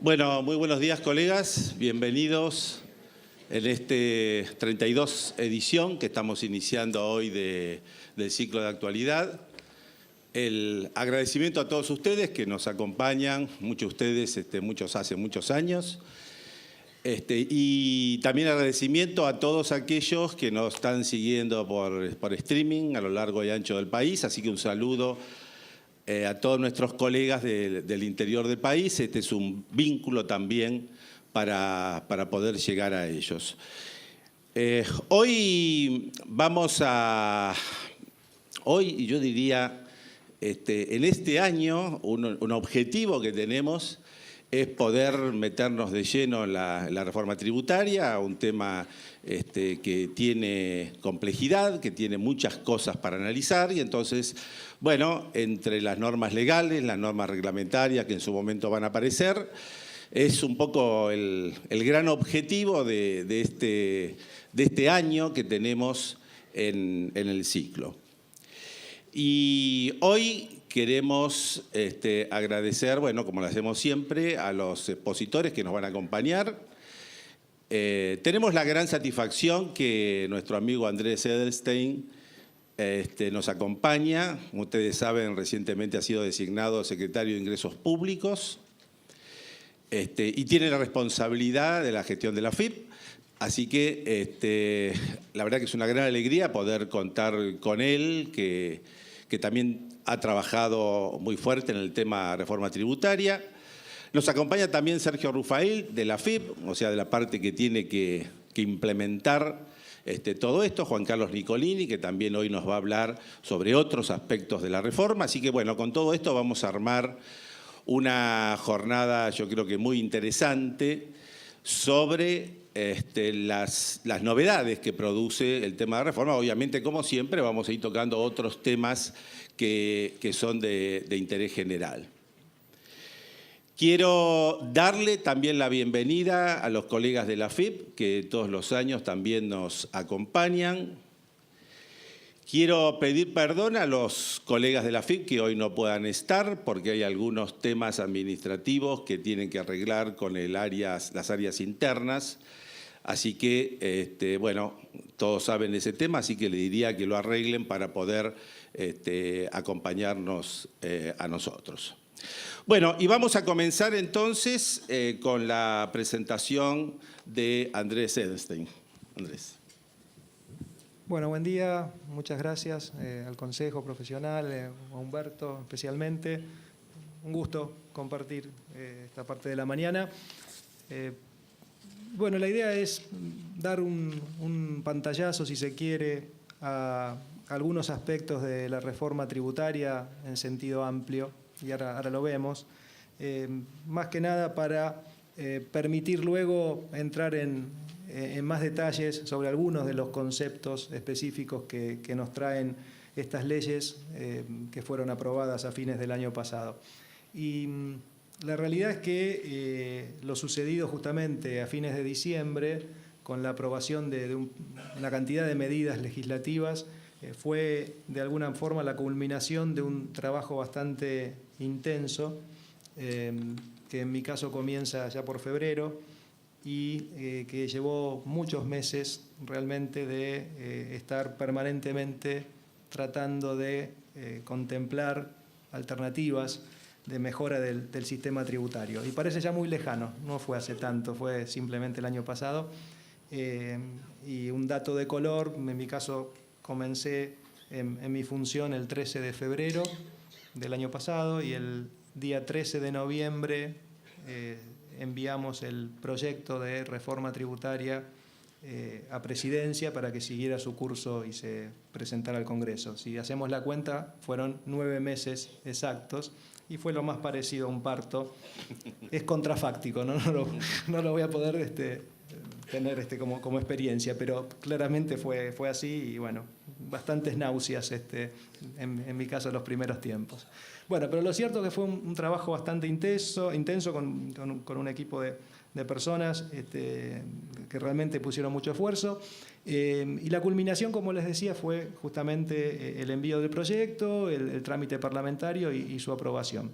Bueno, muy buenos días, colegas. Bienvenidos en este 32 edición que estamos iniciando hoy del ciclo de actualidad. El agradecimiento a todos ustedes que nos acompañan, muchos de ustedes, muchos hace muchos años. Y también agradecimiento a todos aquellos que nos están siguiendo por streaming a lo largo y ancho del país. Así que un saludo a todos nuestros colegas del interior del país. Este es un vínculo también para poder llegar a ellos. Hoy yo diría, en este año, un objetivo que tenemos es poder meternos de lleno en la reforma tributaria, un tema que tiene complejidad, que tiene muchas cosas para analizar, y entonces, bueno, entre las normas legales, las normas reglamentarias que en su momento van a aparecer, es un poco el gran objetivo de este año que tenemos en el ciclo. Y hoy queremos agradecer, bueno, como lo hacemos siempre, a los expositores que nos van a acompañar. Tenemos la gran satisfacción que nuestro amigo Andrés Edelstein nos acompaña. Como ustedes saben, recientemente ha sido designado secretario de Ingresos Públicos y tiene la responsabilidad de la gestión de la AFIP. Así que la verdad que es una gran alegría poder contar con él, que también ha trabajado muy fuerte en el tema reforma tributaria. Nos acompaña también Sergio Rufail de la AFIP, o sea, de la parte que tiene que implementar todo esto. Juan Carlos Nicolini, que también hoy nos va a hablar sobre otros aspectos de la reforma. Así que, bueno, con todo esto vamos a armar una jornada, yo creo que muy interesante, sobre las novedades que produce el tema de reforma. Obviamente, como siempre, vamos a ir tocando otros temas que son de interés general. Quiero darle también la bienvenida a los colegas de la AFIP, que todos los años también nos acompañan. Quiero pedir perdón a los colegas de la AFIP que hoy no puedan estar, porque hay algunos temas administrativos que tienen que arreglar con las áreas internas. Así que, bueno, todos saben ese tema, así que le diría que lo arreglen para poder acompañarnos a nosotros. Bueno, y vamos a comenzar entonces con la presentación de Andrés Edelstein. Andrés. Bueno, buen día, muchas gracias al Consejo Profesional, a Humberto especialmente. Un gusto compartir esta parte de la mañana. Bueno, la idea es dar un pantallazo, si se quiere, a algunos aspectos de la reforma tributaria en sentido amplio, y ahora lo vemos, más que nada para permitir luego entrar en más detalles sobre algunos de los conceptos específicos que nos traen estas leyes que fueron aprobadas a fines del año pasado. Y la realidad es que lo sucedido justamente a fines de diciembre, con la aprobación de una cantidad de medidas legislativas, fue de alguna forma la culminación de un trabajo bastante intenso, que en mi caso comienza ya por febrero y que llevó muchos meses realmente de estar permanentemente tratando de contemplar alternativas de mejora del sistema tributario. Y parece ya muy lejano, no fue hace tanto, fue simplemente el año pasado. Y un dato de color, en mi caso comencé en mi función el 13 de febrero del año pasado y el día 13 de noviembre enviamos el proyecto de reforma tributaria a Presidencia para que siguiera su curso y se presentara al Congreso. Si hacemos la cuenta, fueron 9 meses exactos y fue lo más parecido a un parto. Es contrafáctico, ¿no? No lo voy a poder tener como experiencia, pero claramente fue así y bueno, bastantes náuseas en mi caso en los primeros tiempos. Bueno, pero lo cierto es que fue un trabajo bastante intenso con un equipo de personas que realmente pusieron mucho esfuerzo. Y la culminación, como les decía, fue justamente el envío del proyecto, el trámite parlamentario y su aprobación.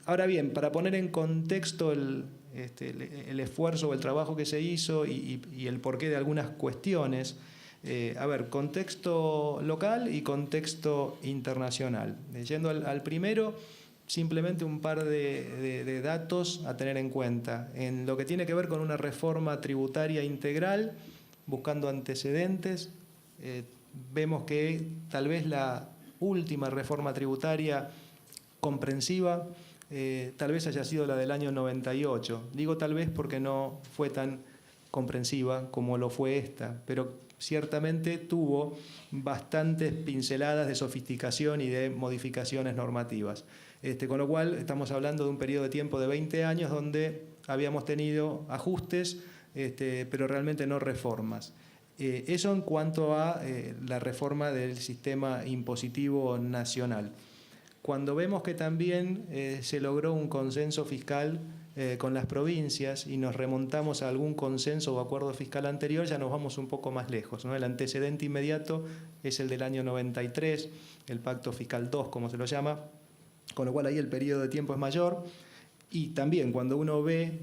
Ahora bien, para poner en contexto el esfuerzo o el trabajo que se hizo y el porqué de algunas cuestiones, contexto local y contexto internacional. Yendo al primero, simplemente un par de datos a tener en cuenta. En lo que tiene que ver con una reforma tributaria integral, buscando antecedentes, vemos que tal vez la última reforma tributaria comprensiva tal vez haya sido la del año 98. Digo tal vez porque no fue tan comprensiva como lo fue esta, pero ciertamente tuvo bastantes pinceladas de sofisticación y de modificaciones normativas. Con lo cual estamos hablando de un periodo de tiempo de 20 años donde habíamos tenido ajustes, pero realmente no reformas. Eso en cuanto a la reforma del sistema impositivo nacional. Cuando vemos que también se logró un consenso fiscal con las provincias y nos remontamos a algún consenso o acuerdo fiscal anterior, ya nos vamos un poco más lejos, ¿no? El antecedente inmediato es el del año 93, el Pacto Fiscal 2, como se lo llama, con lo cual ahí el periodo de tiempo es mayor. Y también cuando uno ve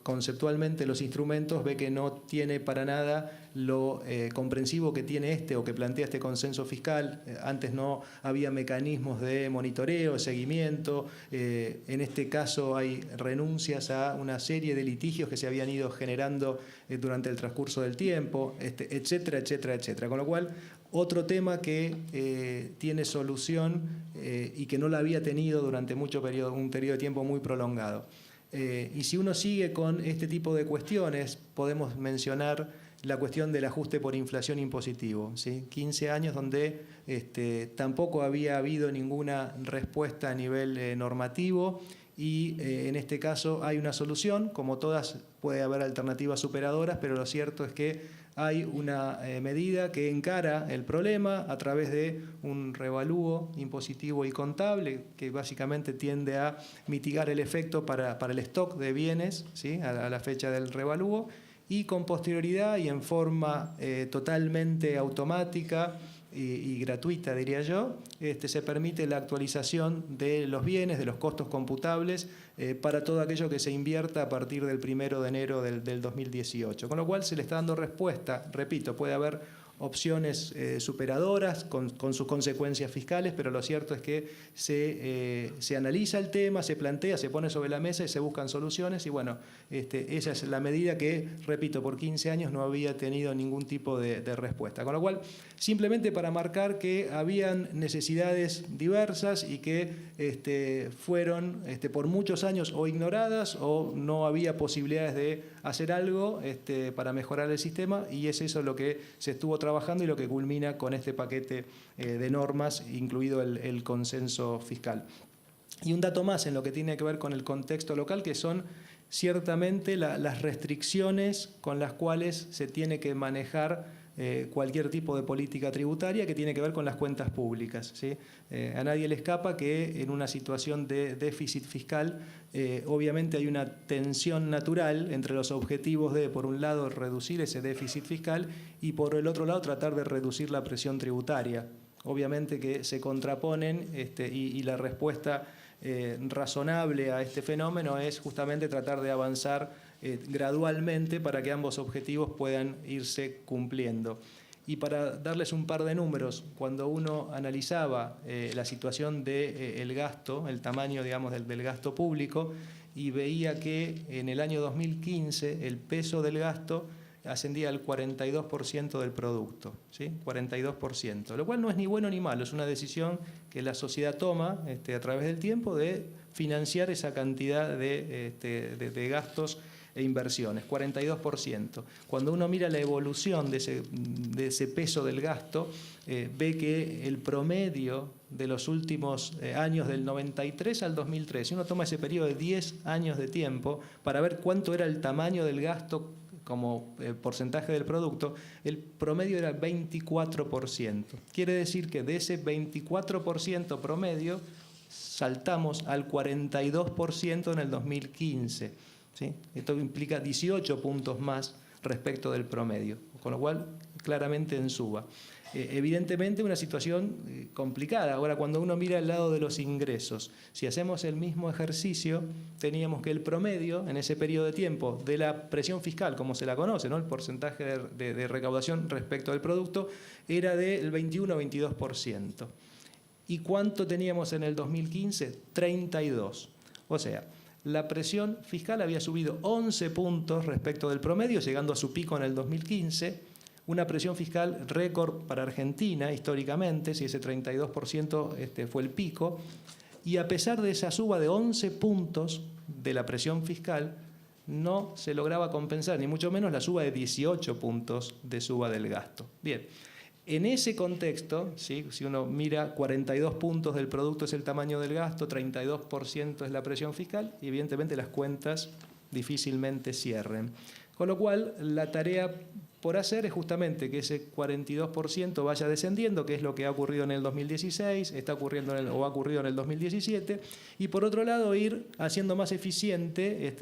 conceptualmente los instrumentos, ve que no tiene para nada lo comprensivo que tiene o que plantea este consenso fiscal. Antes no había mecanismos de monitoreo, seguimiento. En este caso hay renuncias a una serie de litigios que se habían ido generando durante el transcurso del tiempo, etcétera, etcétera, etcétera. Con lo cual, otro tema que tiene solución y que no la había tenido durante un periodo de tiempo muy prolongado. Y si uno sigue con este tipo de cuestiones, podemos mencionar la cuestión del ajuste por inflación impositivo, ¿sí? 15 años donde tampoco había habido ninguna respuesta a nivel normativo y en este caso hay una solución. Como todas, puede haber alternativas superadoras, pero lo cierto es que hay una medida que encara el problema a través de un revalúo impositivo y contable que básicamente tiende a mitigar el efecto para el stock de bienes, ¿sí? a la fecha del revalúo, y con posterioridad y en forma totalmente automática y gratuita, diría yo, se permite la actualización de los bienes, de los costos computables para todo aquello que se invierta a partir del 1 de enero del 2018. Con lo cual se le está dando respuesta, repito, puede haber opciones superadoras con sus consecuencias fiscales, pero lo cierto es que se analiza el tema, se plantea, se pone sobre la mesa y se buscan soluciones y bueno, esa es la medida que, repito, por 15 años no había tenido ningún tipo de respuesta. Con lo cual, simplemente para marcar que habían necesidades diversas y que fueron por muchos años o ignoradas o no había posibilidades de hacer algo para mejorar el sistema y es eso lo que se estuvo trabajando y lo que culmina con este paquete de normas, incluido el consenso fiscal. Y un dato más en lo que tiene que ver con el contexto local, que son ciertamente las restricciones con las cuales se tiene que manejar cualquier tipo de política tributaria que tiene que ver con las cuentas públicas, ¿sí? A nadie le escapa que en una situación de déficit fiscal obviamente hay una tensión natural entre los objetivos de, por un lado, reducir ese déficit fiscal y por el otro lado tratar de reducir la presión tributaria. Obviamente que se contraponen y la respuesta razonable a este fenómeno es justamente tratar de avanzar gradualmente para que ambos objetivos puedan irse cumpliendo. Y para darles un par de números, cuando uno analizaba la situación del gasto, el tamaño, digamos, del gasto público, y veía que en el año 2015 el peso del gasto ascendía al 42% del producto, ¿sí? 42%, lo cual no es ni bueno ni malo, es una decisión que la sociedad toma a través del tiempo de financiar esa cantidad de gastos e inversiones, 42%. Cuando uno mira la evolución de ese peso del gasto, ve que el promedio de los últimos años, del 93 al 2003, si uno toma ese periodo de 10 años de tiempo para ver cuánto era el tamaño del gasto como porcentaje del producto, el promedio era 24%. Quiere decir que de ese 24% promedio saltamos al 42% en el 2015. ¿Sí? Esto implica 18 puntos más respecto del promedio. con lo cual claramente en suba. Evidentemente una situación complicada. Ahora, cuando uno mira el lado de los ingresos, si hacemos el mismo ejercicio, teníamos que el promedio en ese periodo de tiempo de la presión fiscal, como se la conoce, ¿no? El porcentaje de recaudación respecto al producto, era del 21-22%. ¿Y cuánto teníamos en el 2015? 32%. O sea, la presión fiscal había subido 11 puntos respecto del promedio, llegando a su pico en el 2015, una presión fiscal récord para Argentina históricamente, si ese 32% fue el pico, y a pesar de esa suba de 11 puntos de la presión fiscal, no se lograba compensar, ni mucho menos la suba de 18 puntos de suba del gasto. Bien, en ese contexto, ¿sí? Si uno mira, 42 puntos del producto es el tamaño del gasto, 32% es la presión fiscal, y evidentemente las cuentas difícilmente cierren. Con lo cual, la tarea por hacer es justamente que ese 42% vaya descendiendo, que es lo que ha ocurrido en el 2016, está ocurriendo o ha ocurrido en el 2017, y por otro lado ir haciendo más eficiente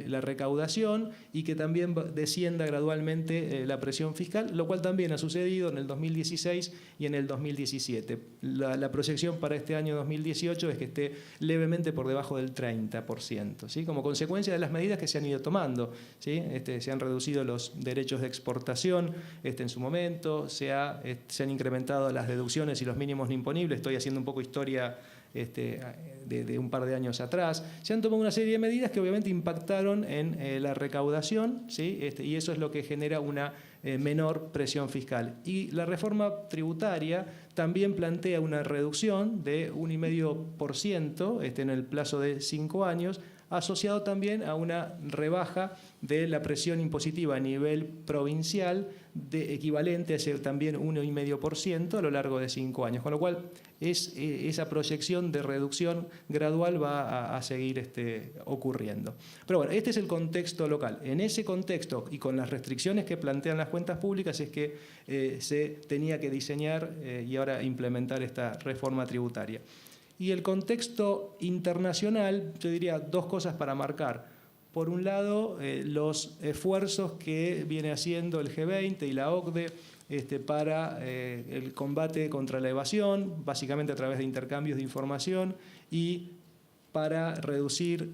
la recaudación y que también descienda gradualmente la presión fiscal, lo cual también ha sucedido en el 2016 y en el 2017. La proyección para este año 2018 es que esté levemente por debajo del 30%, ¿sí? Como consecuencia de las medidas que se han ido tomando, ¿sí? Se han reducido los derechos de exportación en su momento, se han incrementado las deducciones y los mínimos no imponibles. Estoy haciendo un poco historia de un par de años atrás. Se han tomado una serie de medidas que obviamente impactaron en la recaudación, ¿sí? Y eso es lo que genera una menor presión fiscal. Y la reforma tributaria también plantea una reducción de 1,5% en el plazo de 5 años, asociado también a una rebaja de la presión impositiva a nivel provincial equivalente a ese también 1,5% a lo largo de 5 años, con lo cual esa proyección de reducción gradual va a seguir ocurriendo. Pero bueno, este es el contexto local. En ese contexto y con las restricciones que plantean las cuentas públicas es que se tenía que diseñar y ahora implementar esta reforma tributaria. Y el contexto internacional, yo diría 2 cosas para marcar. Por un lado, los esfuerzos que viene haciendo el G20 y la OCDE para el combate contra la evasión, básicamente a través de intercambios de información y para reducir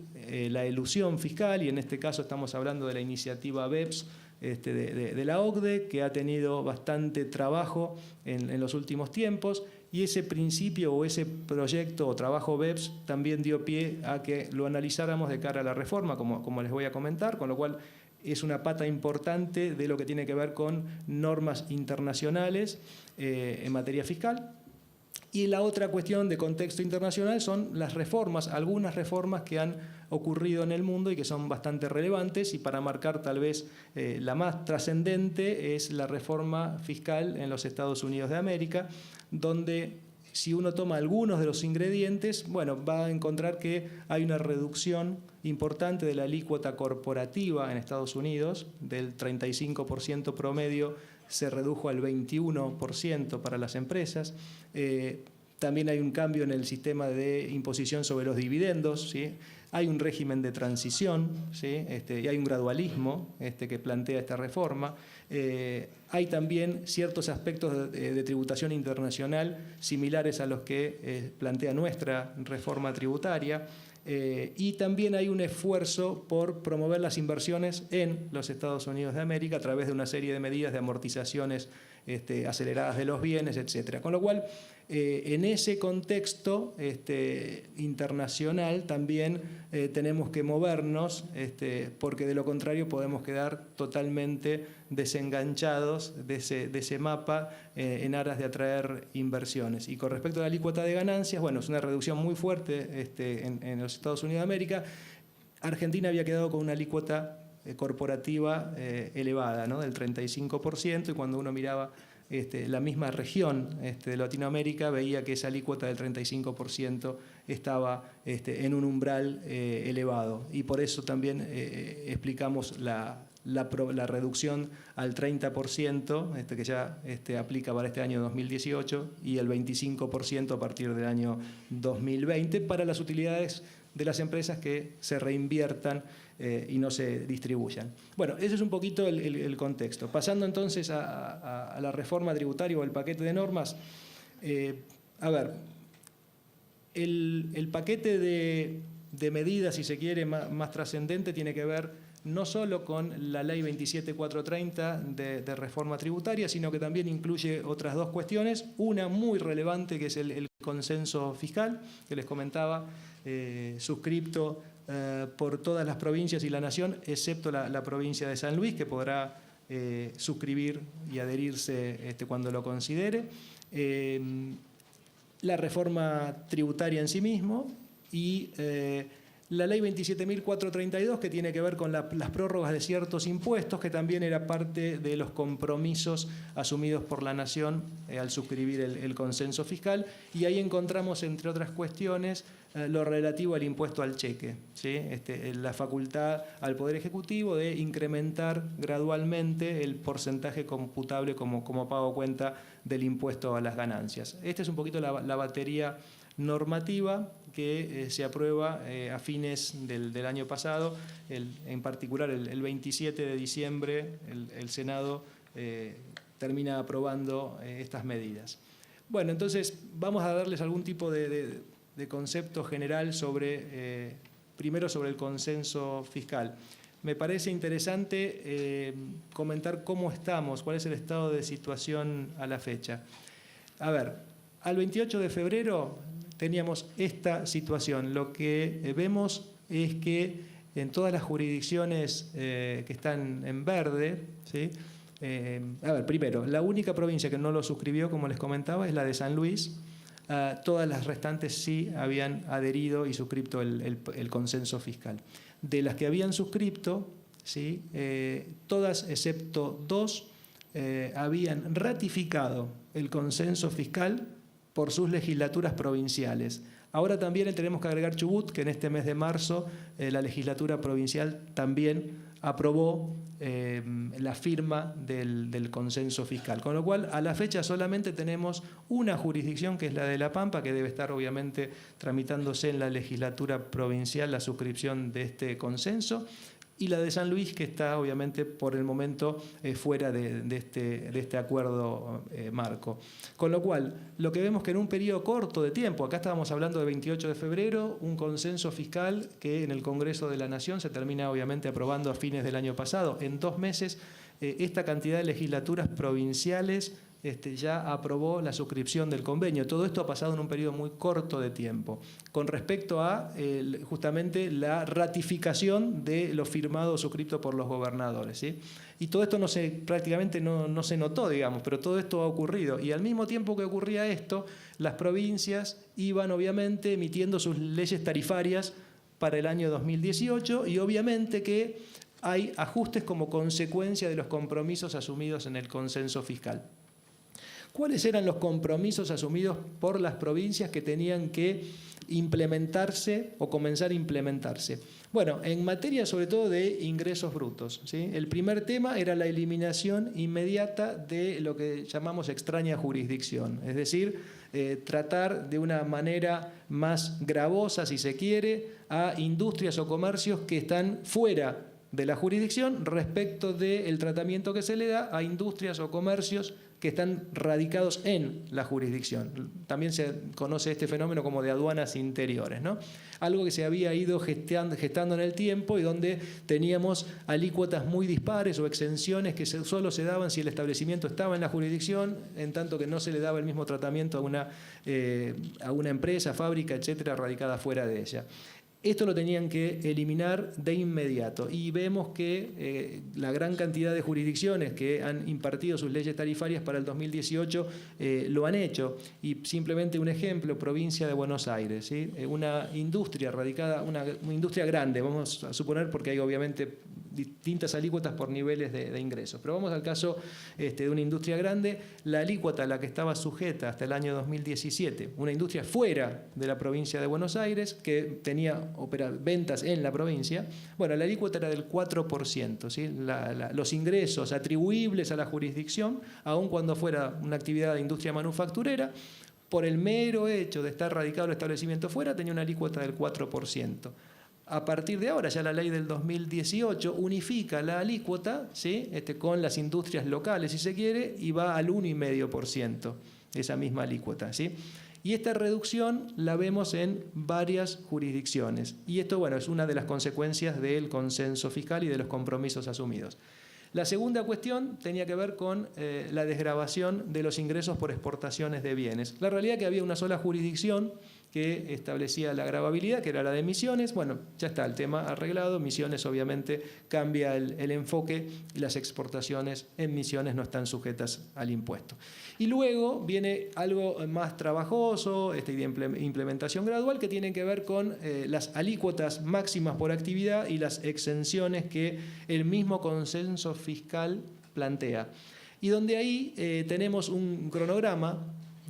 la elusión fiscal, y en este caso estamos hablando de la iniciativa BEPS de la OCDE, que ha tenido bastante trabajo en los últimos tiempos. Y ese principio o ese proyecto o trabajo BEPS también dio pie a que lo analizáramos de cara a la reforma, como les voy a comentar, con lo cual es una pata importante de lo que tiene que ver con normas internacionales en materia fiscal. Y la otra cuestión de contexto internacional son las reformas, algunas reformas que han ocurrido en el mundo y que son bastante relevantes, y para marcar tal vez la más trascendente es la reforma fiscal en los Estados Unidos de América, donde si uno toma algunos de los ingredientes, bueno, va a encontrar que hay una reducción importante de la alícuota corporativa en Estados Unidos, del 35% promedio se redujo al 21% para las empresas. También hay un cambio en el sistema de imposición sobre los dividendos, ¿sí? Hay un régimen de transición, ¿sí? Y hay un gradualismo que plantea esta reforma. Hay también ciertos aspectos de tributación internacional similares a los que plantea nuestra reforma tributaria. Y también hay un esfuerzo por promover las inversiones en los Estados Unidos de América a través de una serie de medidas de amortizaciones aceleradas de los bienes, etc. Con lo cual, en ese contexto internacional también tenemos que movernos, porque de lo contrario podemos quedar totalmente desenganchados de ese mapa en aras de atraer inversiones. Y con respecto a la alícuota de ganancias, bueno, es una reducción muy fuerte en los Estados Unidos de América. Argentina había quedado con una alícuota corporativa elevada, ¿no? Del 35%, y cuando uno miraba la misma región de Latinoamérica veía que esa alícuota del 35% estaba en un umbral elevado, y por eso también explicamos la reducción al 30% que ya aplica para este año 2018 y el 25% a partir del año 2020 para las utilidades de las empresas que se reinviertan y no se distribuyan. Bueno, ese es un poquito el contexto. Pasando entonces a la reforma tributaria o el paquete de normas, a ver, el paquete de medidas, si se quiere, más trascendente tiene que ver no solo con la Ley 27430 de reforma tributaria, sino que también incluye otras dos cuestiones. Una muy relevante, que es el consenso fiscal, que les comentaba, suscripto por todas las provincias y la nación, excepto la provincia de San Luis, que podrá suscribir y adherirse cuando lo considere. La reforma tributaria en sí mismo y la Ley 27.432, que tiene que ver con las prórrogas de ciertos impuestos, que también era parte de los compromisos asumidos por la Nación al suscribir el consenso fiscal. Y ahí encontramos, entre otras cuestiones, lo relativo al impuesto al cheque, ¿sí? La facultad al Poder Ejecutivo de incrementar gradualmente el porcentaje computable como pago cuenta del impuesto a las ganancias. Esta es un poquito la batería normativa que se aprueba a fines del año pasado, en particular el 27 de diciembre el Senado termina aprobando estas medidas. Bueno, entonces vamos a darles algún tipo de concepto general sobre, primero sobre el consenso fiscal. Me parece interesante comentar cómo estamos, cuál es el estado de situación a la fecha. A ver, al 28 de febrero teníamos esta situación. Lo que vemos es que en todas las jurisdicciones que están en verde, ¿sí? A ver, primero, la única provincia que no lo suscribió, como les comentaba, es la de San Luis. Todas las restantes sí habían adherido y suscripto el consenso fiscal. De las que habían suscripto, ¿sí? Todas excepto dos habían ratificado el consenso fiscal por sus legislaturas provinciales. Ahora también tenemos que agregar Chubut, que en este mes de marzo la legislatura provincial también aprobó la firma del consenso fiscal. Con lo cual, a la fecha solamente tenemos una jurisdicción, que es la de La Pampa, que debe estar obviamente tramitándose en la legislatura provincial la suscripción de este consenso, y la de San Luis, que está obviamente por el momento fuera de este acuerdo marco. Con lo cual, lo que vemos que en un periodo corto de tiempo, acá estábamos hablando de 28 de febrero, un consenso fiscal que en el Congreso de la Nación se termina obviamente aprobando a fines del año pasado. En 2 meses, esta cantidad de legislaturas provinciales ya aprobó la suscripción del convenio. Todo esto ha pasado en un periodo muy corto de tiempo. Con respecto a justamente la ratificación de lo firmado o suscrito por los gobernadores, ¿sí? Y todo esto prácticamente no se notó, digamos, pero todo esto ha ocurrido. Y al mismo tiempo que ocurría esto, las provincias iban obviamente emitiendo sus leyes tarifarias para el año 2018 y obviamente que hay ajustes como consecuencia de los compromisos asumidos en el consenso fiscal. ¿Cuáles eran los compromisos asumidos por las provincias que tenían que implementarse o comenzar a implementarse? Bueno, en materia sobre todo de ingresos brutos, ¿sí? El primer tema era la eliminación inmediata de lo que llamamos extraña jurisdicción, es decir, tratar de una manera más gravosa, si se quiere, a industrias o comercios que están fuera de la jurisdicción respecto del tratamiento que se le da a industrias o comercios que están radicados en la jurisdicción. También se conoce este fenómeno como de aduanas interiores, ¿no? Algo que se había ido gestando en el tiempo y donde teníamos alícuotas muy dispares o exenciones que solo se daban si el establecimiento estaba en la jurisdicción, en tanto que no se le daba el mismo tratamiento a una empresa, fábrica, etcétera, radicada fuera de ella. Esto lo tenían que eliminar de inmediato y vemos que la gran cantidad de jurisdicciones que han impartido sus leyes tarifarias para el 2018 lo han hecho. Y simplemente un ejemplo, provincia de Buenos Aires, ¿sí? Una industria radicada, una industria grande, vamos a suponer, porque hay obviamente distintas alícuotas por niveles de ingresos. Pero vamos al caso de una industria grande, la alícuota a la que estaba sujeta hasta el año 2017, una industria fuera de la provincia de Buenos Aires que tenía ventas en la provincia, bueno, la alícuota era del 4%, ¿sí? Los ingresos atribuibles a la jurisdicción, aun cuando fuera una actividad de industria manufacturera, por el mero hecho de estar radicado el establecimiento fuera, tenía una alícuota del 4%. A partir de ahora, ya la ley del 2018 unifica la alícuota, ¿sí? Con las industrias locales, si se quiere, y va al 1,5%, esa misma alícuota, ¿sí? Y esta reducción la vemos en varias jurisdicciones. Y esto, bueno, es una de las consecuencias del consenso fiscal y de los compromisos asumidos. La segunda cuestión tenía que ver con la desgravación de los ingresos por exportaciones de bienes. La realidad es que había una sola jurisdicción que establecía la gravabilidad, que era la de Misiones. Bueno, ya está el tema arreglado. Misiones obviamente cambia el enfoque y las exportaciones en Misiones no están sujetas al impuesto. Y luego viene algo más trabajoso, de implementación gradual, que tiene que ver con las alícuotas máximas por actividad y las exenciones que el mismo consenso fiscal plantea. Y donde ahí tenemos un cronograma,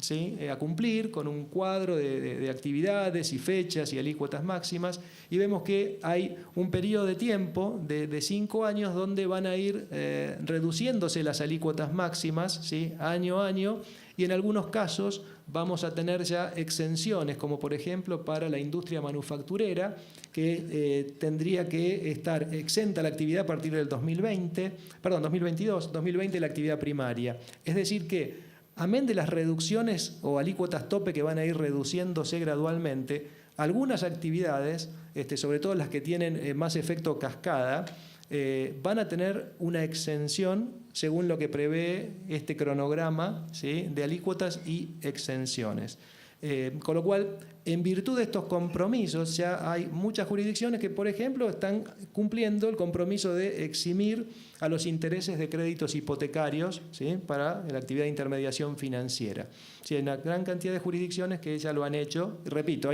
¿sí? A cumplir con un cuadro de actividades y fechas y alícuotas máximas, y vemos que hay un periodo de tiempo de 5 años donde van a ir reduciéndose las alícuotas máximas, ¿sí? Año a año, y en algunos casos vamos a tener ya exenciones, como por ejemplo para la industria manufacturera, que tendría que estar exenta la actividad a partir del 2022, 2020 la actividad primaria. Es decir que amén de las reducciones o alícuotas tope que van a ir reduciéndose gradualmente, algunas actividades, sobre todo las que tienen más efecto cascada, van a tener una exención según lo que prevé este cronograma, ¿sí? De alícuotas y exenciones. Con lo cual, en virtud de estos compromisos, ya hay muchas jurisdicciones que, por ejemplo, están cumpliendo el compromiso de eximir a los intereses de créditos hipotecarios, ¿sí? Para la actividad de intermediación financiera. Sí, hay una gran cantidad de jurisdicciones que ya lo han hecho. Repito,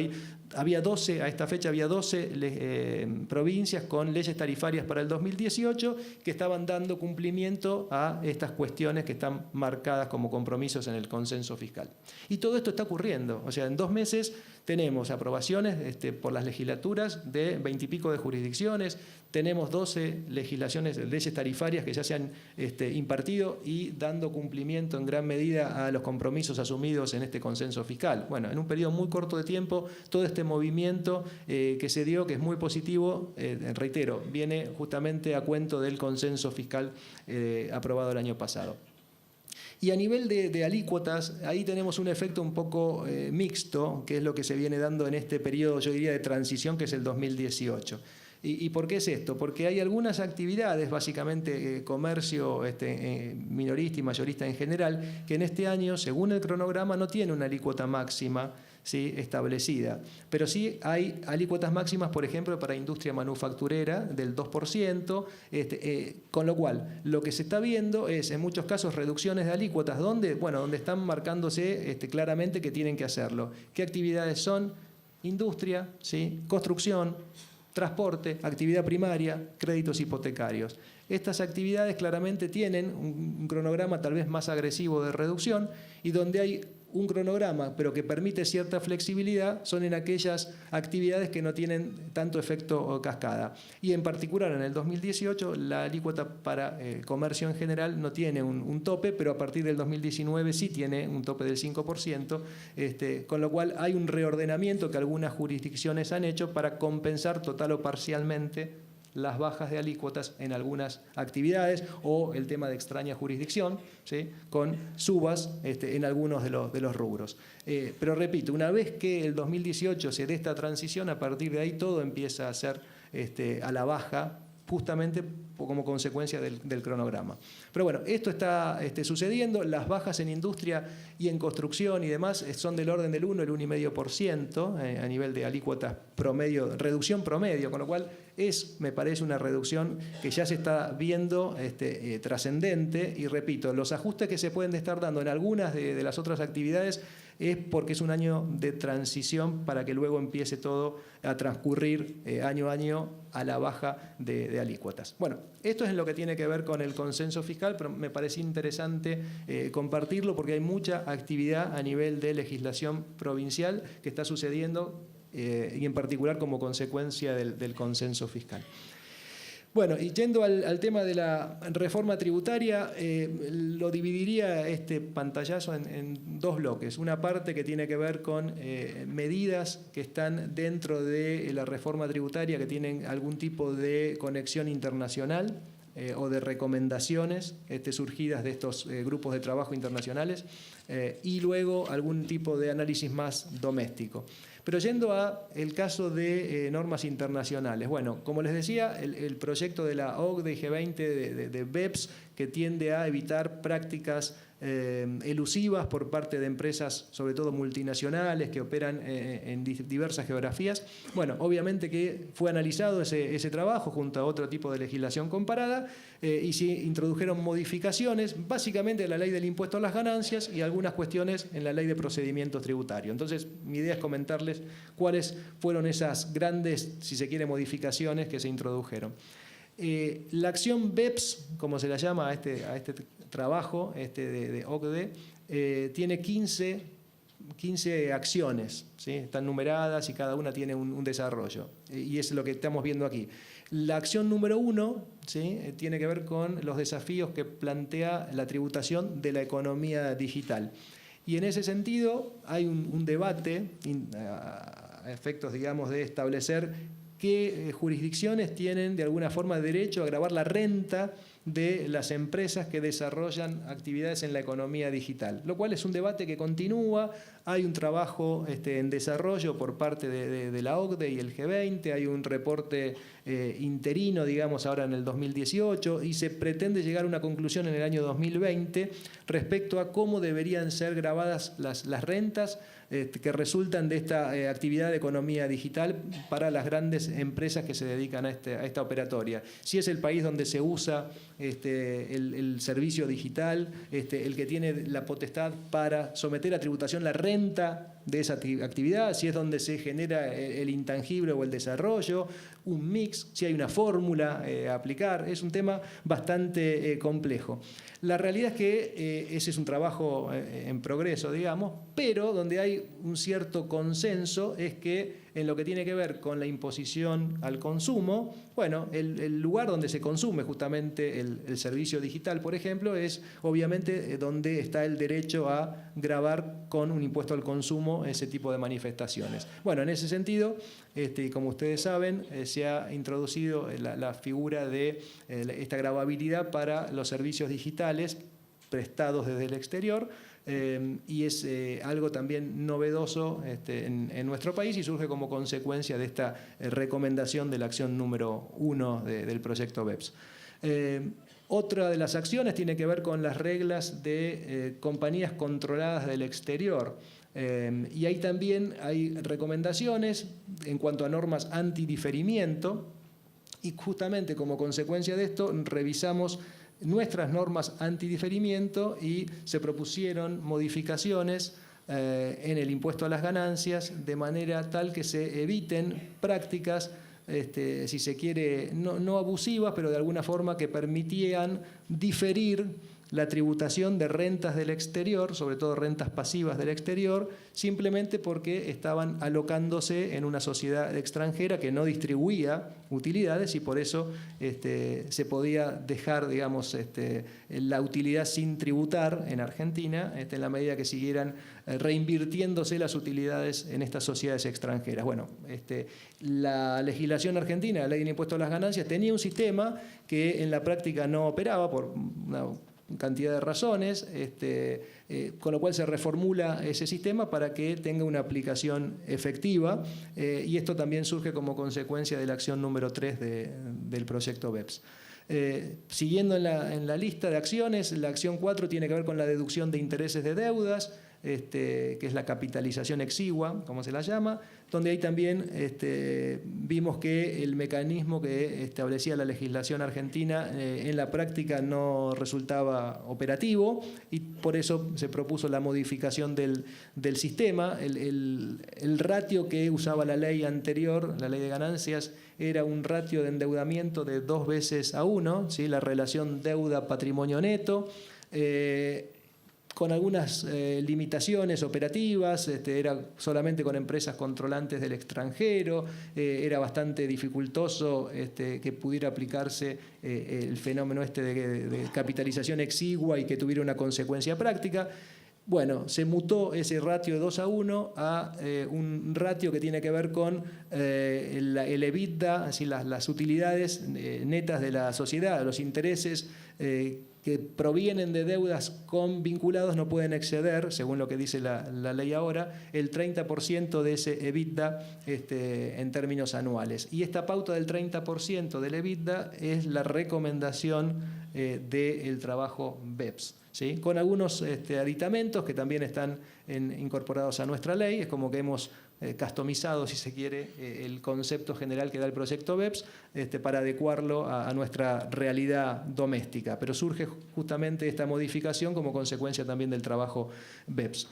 había 12, a esta fecha había 12 provincias con leyes tarifarias para el 2018 que estaban dando cumplimiento a estas cuestiones que están marcadas como compromisos en el consenso fiscal. Y todo esto está ocurriendo. O sea, en 2 meses tenemos aprobaciones por las legislaturas de 20 y pico de jurisdicciones, tenemos 12 legislaciones, leyes tarifarias que ya se han impartido y dando cumplimiento en gran medida a los compromisos asumidos en este consenso fiscal. Bueno, en un periodo muy corto de tiempo, todo este movimiento que se dio, que es muy positivo, reitero, viene justamente a cuento del consenso fiscal aprobado el año pasado. Y a nivel de alícuotas, ahí tenemos un efecto un poco mixto, que es lo que se viene dando en este periodo, yo diría, de transición, que es el 2018. ¿Y por qué es esto? Porque hay algunas actividades, básicamente comercio minorista y mayorista en general, que en este año, según el cronograma, no tiene una alícuota máxima, ¿sí? Establecida. Pero sí hay alícuotas máximas, por ejemplo, para industria manufacturera del 2%, con lo cual lo que se está viendo es, en muchos casos, reducciones de alícuotas, donde están marcándose claramente que tienen que hacerlo. ¿Qué actividades son? Industria, ¿sí? Construcción, transporte, actividad primaria, créditos hipotecarios. Estas actividades claramente tienen un cronograma tal vez más agresivo de reducción y donde hay un cronograma, pero que permite cierta flexibilidad, son en aquellas actividades que no tienen tanto efecto cascada. Y en particular en el 2018 la alícuota para comercio en general no tiene un tope, pero a partir del 2019 sí tiene un tope del 5%, con lo cual hay un reordenamiento que algunas jurisdicciones han hecho para compensar total o parcialmente las bajas de alícuotas en algunas actividades o el tema de extraña jurisdicción, ¿sí? Con subas en algunos de los rubros. Pero repito, una vez que el 2018 se dé esta transición, a partir de ahí todo empieza a ser a la baja, justamente como consecuencia del cronograma. Pero bueno, esto está sucediendo, las bajas en industria y en construcción y demás son del orden del 1 al 1,5% a nivel de alícuotas promedio, reducción promedio, con lo cual me parece una reducción que ya se está viendo trascendente y repito, los ajustes que se pueden estar dando en algunas de las otras actividades es porque es un año de transición para que luego empiece todo a transcurrir año a año a la baja de alícuotas. Bueno, esto es lo que tiene que ver con el consenso fiscal, pero me parece interesante compartirlo porque hay mucha actividad a nivel de legislación provincial que está sucediendo y en particular como consecuencia del consenso fiscal. Bueno, y yendo al tema de la reforma tributaria, lo dividiría este pantallazo en dos bloques. Una parte que tiene que ver con medidas que están dentro de la reforma tributaria, que tienen algún tipo de conexión internacional o de recomendaciones surgidas de estos grupos de trabajo internacionales, y luego algún tipo de análisis más doméstico. Pero yendo al caso de normas internacionales, bueno, como les decía, el proyecto de la OCDE y G20 de BEPS, que tiende a evitar prácticas elusivas por parte de empresas, sobre todo multinacionales, que operan en diversas geografías. Bueno, obviamente que fue analizado ese trabajo junto a otro tipo de legislación comparada, y se introdujeron modificaciones, básicamente en la ley del impuesto a las ganancias y algunas cuestiones en la ley de procedimientos tributarios. Entonces, mi idea es comentarles cuáles fueron esas grandes, si se quiere, modificaciones que se introdujeron. La acción BEPS, como se la llama a este trabajo de OCDE, tiene 15 acciones, ¿sí? Están numeradas y cada una tiene un desarrollo, y es lo que estamos viendo aquí. La acción número 1, ¿sí?, tiene que ver con los desafíos que plantea la tributación de la economía digital. Y en ese sentido hay un debate a efectos, digamos, de establecer qué jurisdicciones tienen de alguna forma derecho a gravar la renta de las empresas que desarrollan actividades en la economía digital, lo cual es un debate que continúa. Hay un trabajo en desarrollo por parte de la OCDE y el G20, hay un reporte interino, digamos, ahora en el 2018, y se pretende llegar a una conclusión en el año 2020 respecto a cómo deberían ser gravadas las rentas que resultan de esta actividad de economía digital para las grandes empresas que se dedican a esta operatoria. Si es el país donde se usa el servicio digital, el que tiene la potestad para someter a tributación la renta de esa actividad, si es donde se genera el intangible o el desarrollo, un mix, si hay una fórmula a aplicar. Es un tema bastante complejo. La realidad es que ese es un trabajo en progreso, digamos, pero donde hay un cierto consenso es que en lo que tiene que ver con la imposición al consumo, bueno, el lugar donde se consume justamente el servicio digital, por ejemplo, es obviamente donde está el derecho a gravar con un impuesto al consumo ese tipo de manifestaciones. Bueno, en ese sentido, como ustedes saben, se ha introducido la figura de esta gravabilidad para los servicios digitales prestados desde el exterior, y es algo también novedoso en nuestro país, y surge como consecuencia de esta recomendación de la acción número 1 del proyecto BEPS. Otra de las acciones tiene que ver con las reglas de compañías controladas del exterior. Y ahí también hay recomendaciones en cuanto a normas antidiferimiento, y justamente como consecuencia de esto revisamos nuestras normas antidiferimiento y se propusieron modificaciones en el impuesto a las ganancias de manera tal que se eviten prácticas, si se quiere, no abusivas, pero de alguna forma que permitían diferir la tributación de rentas del exterior, sobre todo rentas pasivas del exterior, simplemente porque estaban alocándose en una sociedad extranjera que no distribuía utilidades, y por eso se podía dejar, digamos, la utilidad sin tributar en Argentina, en la medida que siguieran reinvirtiéndose las utilidades en estas sociedades extranjeras. Bueno, la legislación argentina, la ley de impuesto a las ganancias, tenía un sistema que en la práctica no operaba por una cantidad de razones, con lo cual se reformula ese sistema para que tenga una aplicación efectiva, y esto también surge como consecuencia de la acción número 3 del proyecto BEPS. Siguiendo en la lista de acciones, la acción 4 tiene que ver con la deducción de intereses de deudas, que es la capitalización exigua, como se la llama, donde ahí también vimos que el mecanismo que establecía la legislación argentina en la práctica no resultaba operativo, y por eso se propuso la modificación del sistema. El ratio que usaba la ley anterior, la ley de ganancias, era un ratio de endeudamiento de 2:1, ¿sí? La relación deuda-patrimonio neto. con algunas limitaciones operativas, era solamente con empresas controlantes del extranjero, era bastante dificultoso que pudiera aplicarse el fenómeno de capitalización exigua y que tuviera una consecuencia práctica. Bueno, se mutó ese ratio de 2:1 a un ratio que tiene que ver con el EBITDA, así las utilidades netas de la sociedad, los intereses que provienen de deudas con vinculados no pueden exceder, según lo que dice la ley ahora, el 30% de ese EBITDA en términos anuales. Y esta pauta del 30% del EBITDA es la recomendación del trabajo BEPS. ¿Sí? Con algunos aditamentos que también están incorporados a nuestra ley. Es como que hemos customizado, si se quiere, el concepto general que da el proyecto BEPS para adecuarlo a nuestra realidad doméstica. Pero surge justamente esta modificación como consecuencia también del trabajo BEPS.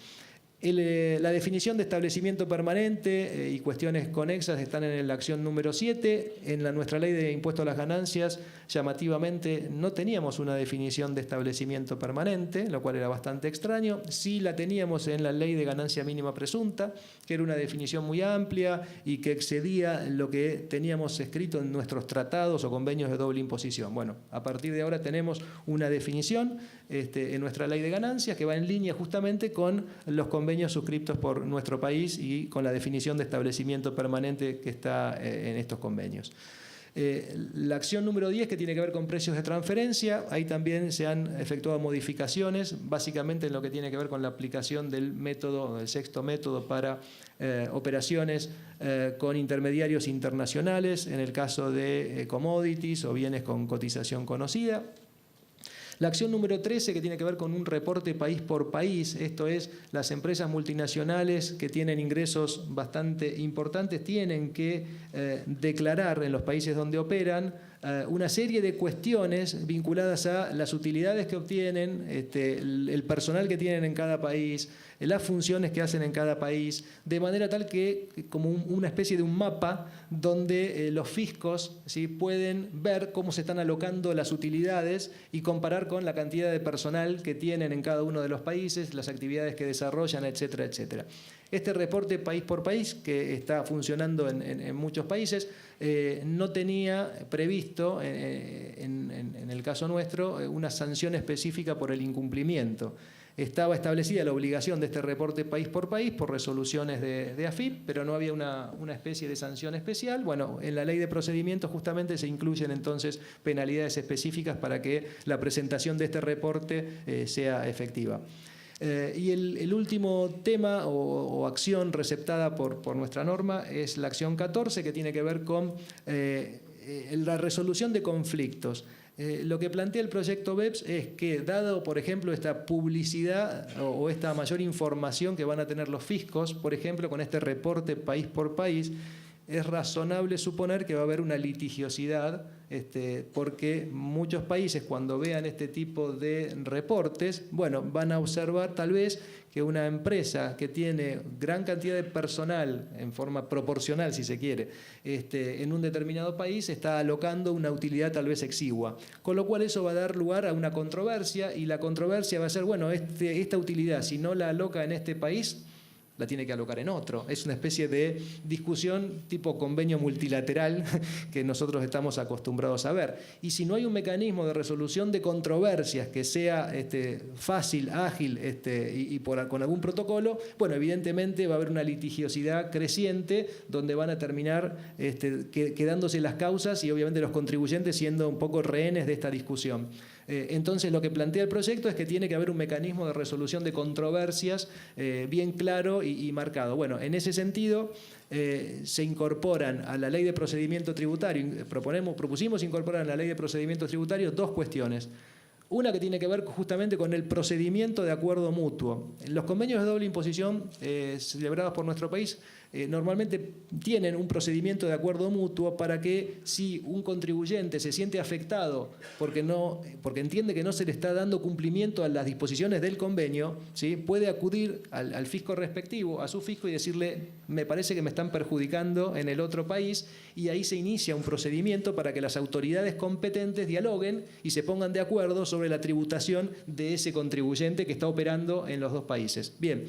La definición de establecimiento permanente y cuestiones conexas están en la acción número 7. En nuestra ley de impuesto a las ganancias, llamativamente, no teníamos una definición de establecimiento permanente, lo cual era bastante extraño. Sí la teníamos en la ley de ganancia mínima presunta, que era una definición muy amplia y que excedía lo que teníamos escrito en nuestros tratados o convenios de doble imposición. Bueno, a partir de ahora tenemos una definición en nuestra ley de ganancias que va en línea justamente con los convenios suscriptos por nuestro país y con la definición de establecimiento permanente que está en estos convenios. La acción número 10, que tiene que ver con precios de transferencia, ahí también se han efectuado modificaciones, básicamente en lo que tiene que ver con la aplicación del método, el sexto método para operaciones con intermediarios internacionales, en el caso de commodities o bienes con cotización conocida. La acción número 13, que tiene que ver con un reporte país por país, esto es, las empresas multinacionales que tienen ingresos bastante importantes tienen que declarar en los países donde operan una serie de cuestiones vinculadas a las utilidades que obtienen, el personal que tienen en cada país, las funciones que hacen en cada país, de manera tal que, como una especie de un mapa, donde los fiscos, ¿sí?, pueden ver cómo se están alocando las utilidades y comparar con la cantidad de personal que tienen en cada uno de los países, las actividades que desarrollan, etcétera, etcétera. Este reporte país por país, que está funcionando en muchos países, no tenía previsto, en el caso nuestro, una sanción específica por el incumplimiento. Estaba establecida la obligación de este reporte país por resoluciones de AFIP, pero no había una especie de sanción especial. Bueno, en la ley de procedimientos justamente se incluyen entonces penalidades específicas para que la presentación de este reporte sea efectiva. Y el último tema o acción receptada por nuestra norma es la acción 14, que tiene que ver con la resolución de conflictos. Lo que plantea el proyecto BEPS es que, dado, por ejemplo, esta publicidad o esta mayor información que van a tener los fiscos, por ejemplo, con este reporte país por país, es razonable suponer que va a haber una litigiosidad, porque muchos países, cuando vean este tipo de reportes, bueno, van a observar tal vez que una empresa que tiene gran cantidad de personal en forma proporcional, si se quiere, en un determinado país, está alocando una utilidad tal vez exigua. Con lo cual eso va a dar lugar a una controversia, y la controversia va a ser, bueno, esta utilidad, si no la aloca en este país, la tiene que alocar en otro. Es una especie de discusión tipo convenio multilateral que nosotros estamos acostumbrados a ver. Y si no hay un mecanismo de resolución de controversias que sea fácil, ágil con algún protocolo, bueno, evidentemente va a haber una litigiosidad creciente donde van a terminar quedándose las causas y obviamente los contribuyentes siendo un poco rehenes de esta discusión. Entonces, lo que plantea el proyecto es que tiene que haber un mecanismo de resolución de controversias bien claro y marcado. Bueno, en ese sentido, se incorporan a la ley de procedimiento tributario, propusimos incorporar a la ley de procedimiento tributario dos cuestiones. Una que tiene que ver justamente con el procedimiento de acuerdo mutuo. Los convenios de doble imposición celebrados por nuestro país normalmente tienen un procedimiento de acuerdo mutuo para que si un contribuyente se siente afectado porque entiende que no se le está dando cumplimiento a las disposiciones del convenio, ¿sí?, puede acudir al fisco respectivo, a su fisco, y decirle: me parece que me están perjudicando en el otro país, y ahí se inicia un procedimiento para que las autoridades competentes dialoguen y se pongan de acuerdo sobre la tributación de ese contribuyente que está operando en los dos países. Bien.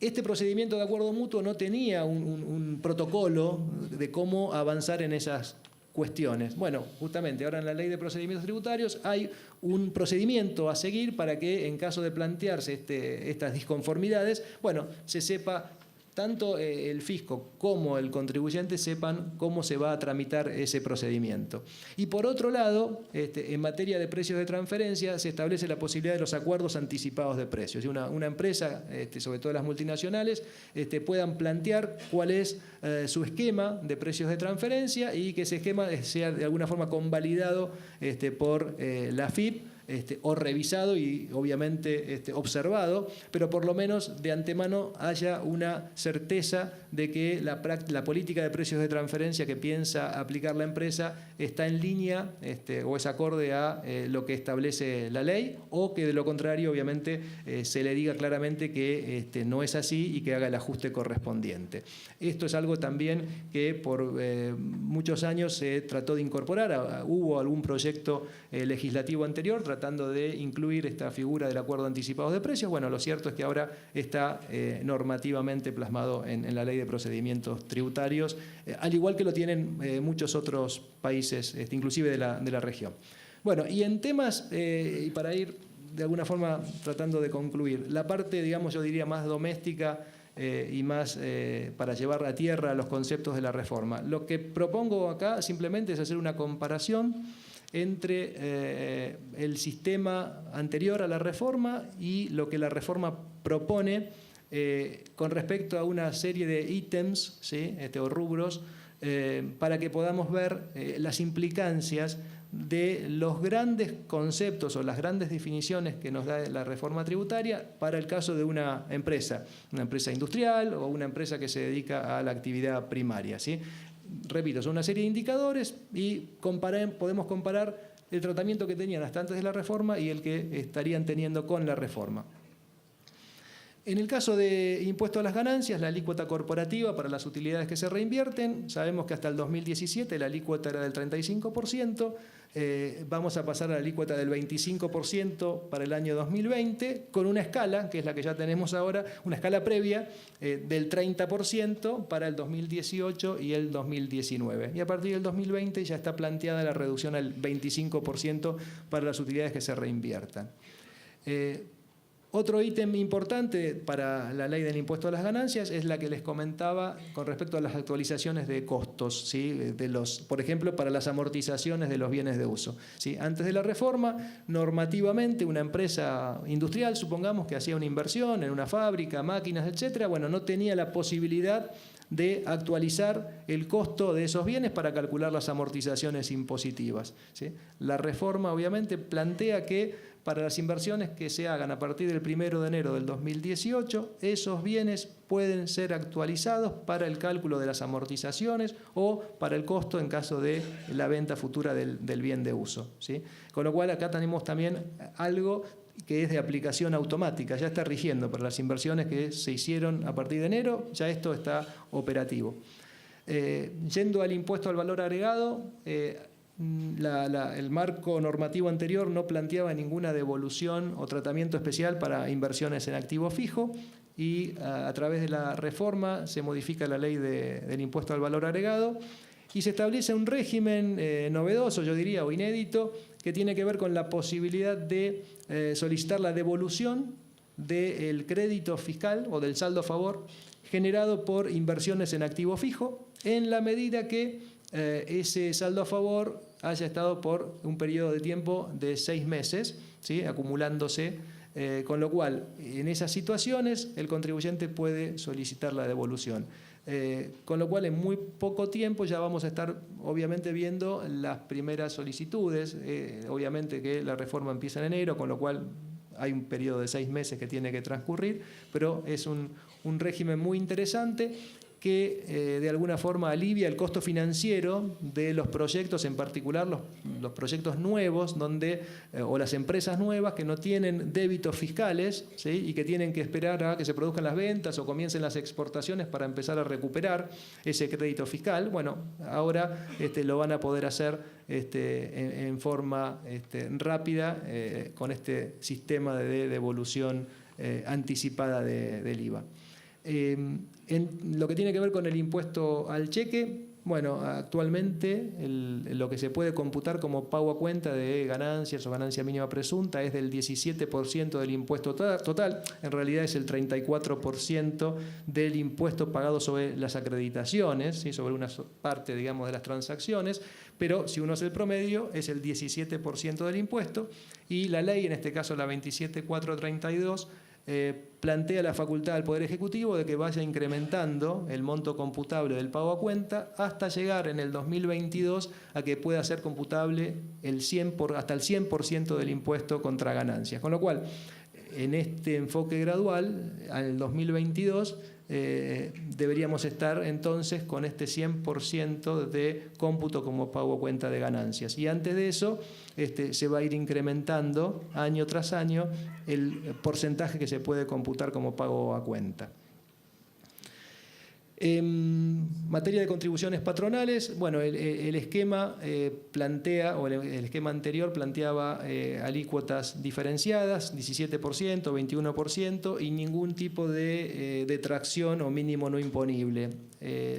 Este procedimiento de acuerdo mutuo no tenía un protocolo de cómo avanzar en esas cuestiones. Bueno, justamente ahora en la Ley de Procedimientos Tributarios hay un procedimiento a seguir para que, en caso de plantearse estas disconformidades, bueno, se sepa, tanto el fisco como el contribuyente sepan cómo se va a tramitar ese procedimiento. Y por otro lado, en materia de precios de transferencia, se establece la posibilidad de los acuerdos anticipados de precios. Una empresa, sobre todo las multinacionales, puedan plantear cuál es su esquema de precios de transferencia, y que ese esquema sea de alguna forma convalidado por la AFIP, o revisado y obviamente observado, pero por lo menos de antemano haya una certeza de que la política de precios de transferencia que piensa aplicar la empresa está en línea o es acorde a lo que establece la ley, o que de lo contrario obviamente se le diga claramente que no es así y que haga el ajuste correspondiente. Esto es algo también que por muchos años se trató de incorporar. Hubo algún proyecto legislativo anterior tratando de incluir esta figura del acuerdo anticipado de precios. Bueno, lo cierto es que ahora está normativamente plasmado en la Ley de Procedimientos Tributarios, al igual que lo tienen muchos otros países, inclusive de la región. Bueno, y en temas, y para ir de alguna forma tratando de concluir, la parte, digamos, yo diría más doméstica y más para llevar a tierra los conceptos de la reforma. Lo que propongo acá simplemente es hacer una comparación entre el sistema anterior a la reforma y lo que la reforma propone con respecto a una serie de ítems, ¿sí?, o rubros, para que podamos ver las implicancias de los grandes conceptos o las grandes definiciones que nos da la reforma tributaria para el caso de una empresa industrial o una empresa que se dedica a la actividad primaria, ¿sí? Repito, son una serie de indicadores y podemos comparar el tratamiento que tenían hasta antes de la reforma y el que estarían teniendo con la reforma. En el caso de impuesto a las ganancias, la alícuota corporativa para las utilidades que se reinvierten, sabemos que hasta el 2017 la alícuota era del 35%, vamos a pasar a la alícuota del 25% para el año 2020, con una escala, que es la que ya tenemos ahora, una escala previa del 30% para el 2018 y el 2019. Y a partir del 2020 ya está planteada la reducción al 25% para las utilidades que se reinviertan. Otro ítem importante para la ley del impuesto a las ganancias es la que les comentaba con respecto a las actualizaciones de costos, ¿sí?, por ejemplo, para las amortizaciones de los bienes de uso, ¿sí? Antes de la reforma, normativamente, una empresa industrial, supongamos que hacía una inversión en una fábrica, máquinas, etcétera, bueno, no tenía la posibilidad de actualizar el costo de esos bienes para calcular las amortizaciones impositivas, ¿sí? La reforma, obviamente, plantea que para las inversiones que se hagan a partir del 1 de enero del 2018, esos bienes pueden ser actualizados para el cálculo de las amortizaciones o para el costo en caso de la venta futura del bien de uso, ¿sí? Con lo cual acá tenemos también algo que es de aplicación automática, ya está rigiendo para las inversiones que se hicieron a partir de enero, ya esto está operativo. Yendo al impuesto al valor agregado, el marco normativo anterior no planteaba ninguna devolución o tratamiento especial para inversiones en activo fijo y a través de la reforma se modifica la ley del impuesto al valor agregado y se establece un régimen novedoso, yo diría, o inédito, que tiene que ver con la posibilidad de solicitar la devolución del crédito fiscal o del saldo a favor generado por inversiones en activo fijo en la medida que ese saldo a favor haya estado por un periodo de tiempo de 6 meses, ¿sí?, acumulándose, con lo cual en esas situaciones el contribuyente puede solicitar la devolución. Con lo cual en muy poco tiempo ya vamos a estar obviamente viendo las primeras solicitudes, obviamente que la reforma empieza en enero, con lo cual hay un periodo de 6 meses que tiene que transcurrir, pero es un régimen muy interesante que de alguna forma alivia el costo financiero de los proyectos, en particular los proyectos nuevos o las empresas nuevas que no tienen débitos fiscales, ¿sí? Y que tienen que esperar a que se produzcan las ventas o comiencen las exportaciones para empezar a recuperar ese crédito fiscal. Bueno, ahora lo van a poder hacer en forma rápida con este sistema de devolución anticipada del IVA. En lo que tiene que ver con el impuesto al cheque, bueno, actualmente lo que se puede computar como pago a cuenta de ganancias o ganancia mínima presunta es del 17% del impuesto total. En realidad es el 34% del impuesto pagado sobre las acreditaciones, ¿sí? Sobre una parte, digamos, de las transacciones, pero si uno hace el promedio es el 17% del impuesto, y la ley, en este caso la 27432, plantea la facultad al Poder Ejecutivo de que vaya incrementando el monto computable del pago a cuenta hasta llegar en el 2022 a que pueda ser computable hasta el 100% del impuesto contra ganancias. Con lo cual, en este enfoque gradual, al 2022, deberíamos estar entonces con este 100% de cómputo como pago a cuenta de ganancias. Y antes de eso, se va a ir incrementando año tras año el porcentaje que se puede computar como pago a cuenta. En materia de contribuciones patronales, bueno, el esquema plantea, o el esquema anterior planteaba alícuotas diferenciadas, 17%, 21% y ningún tipo de detracción o mínimo no imponible.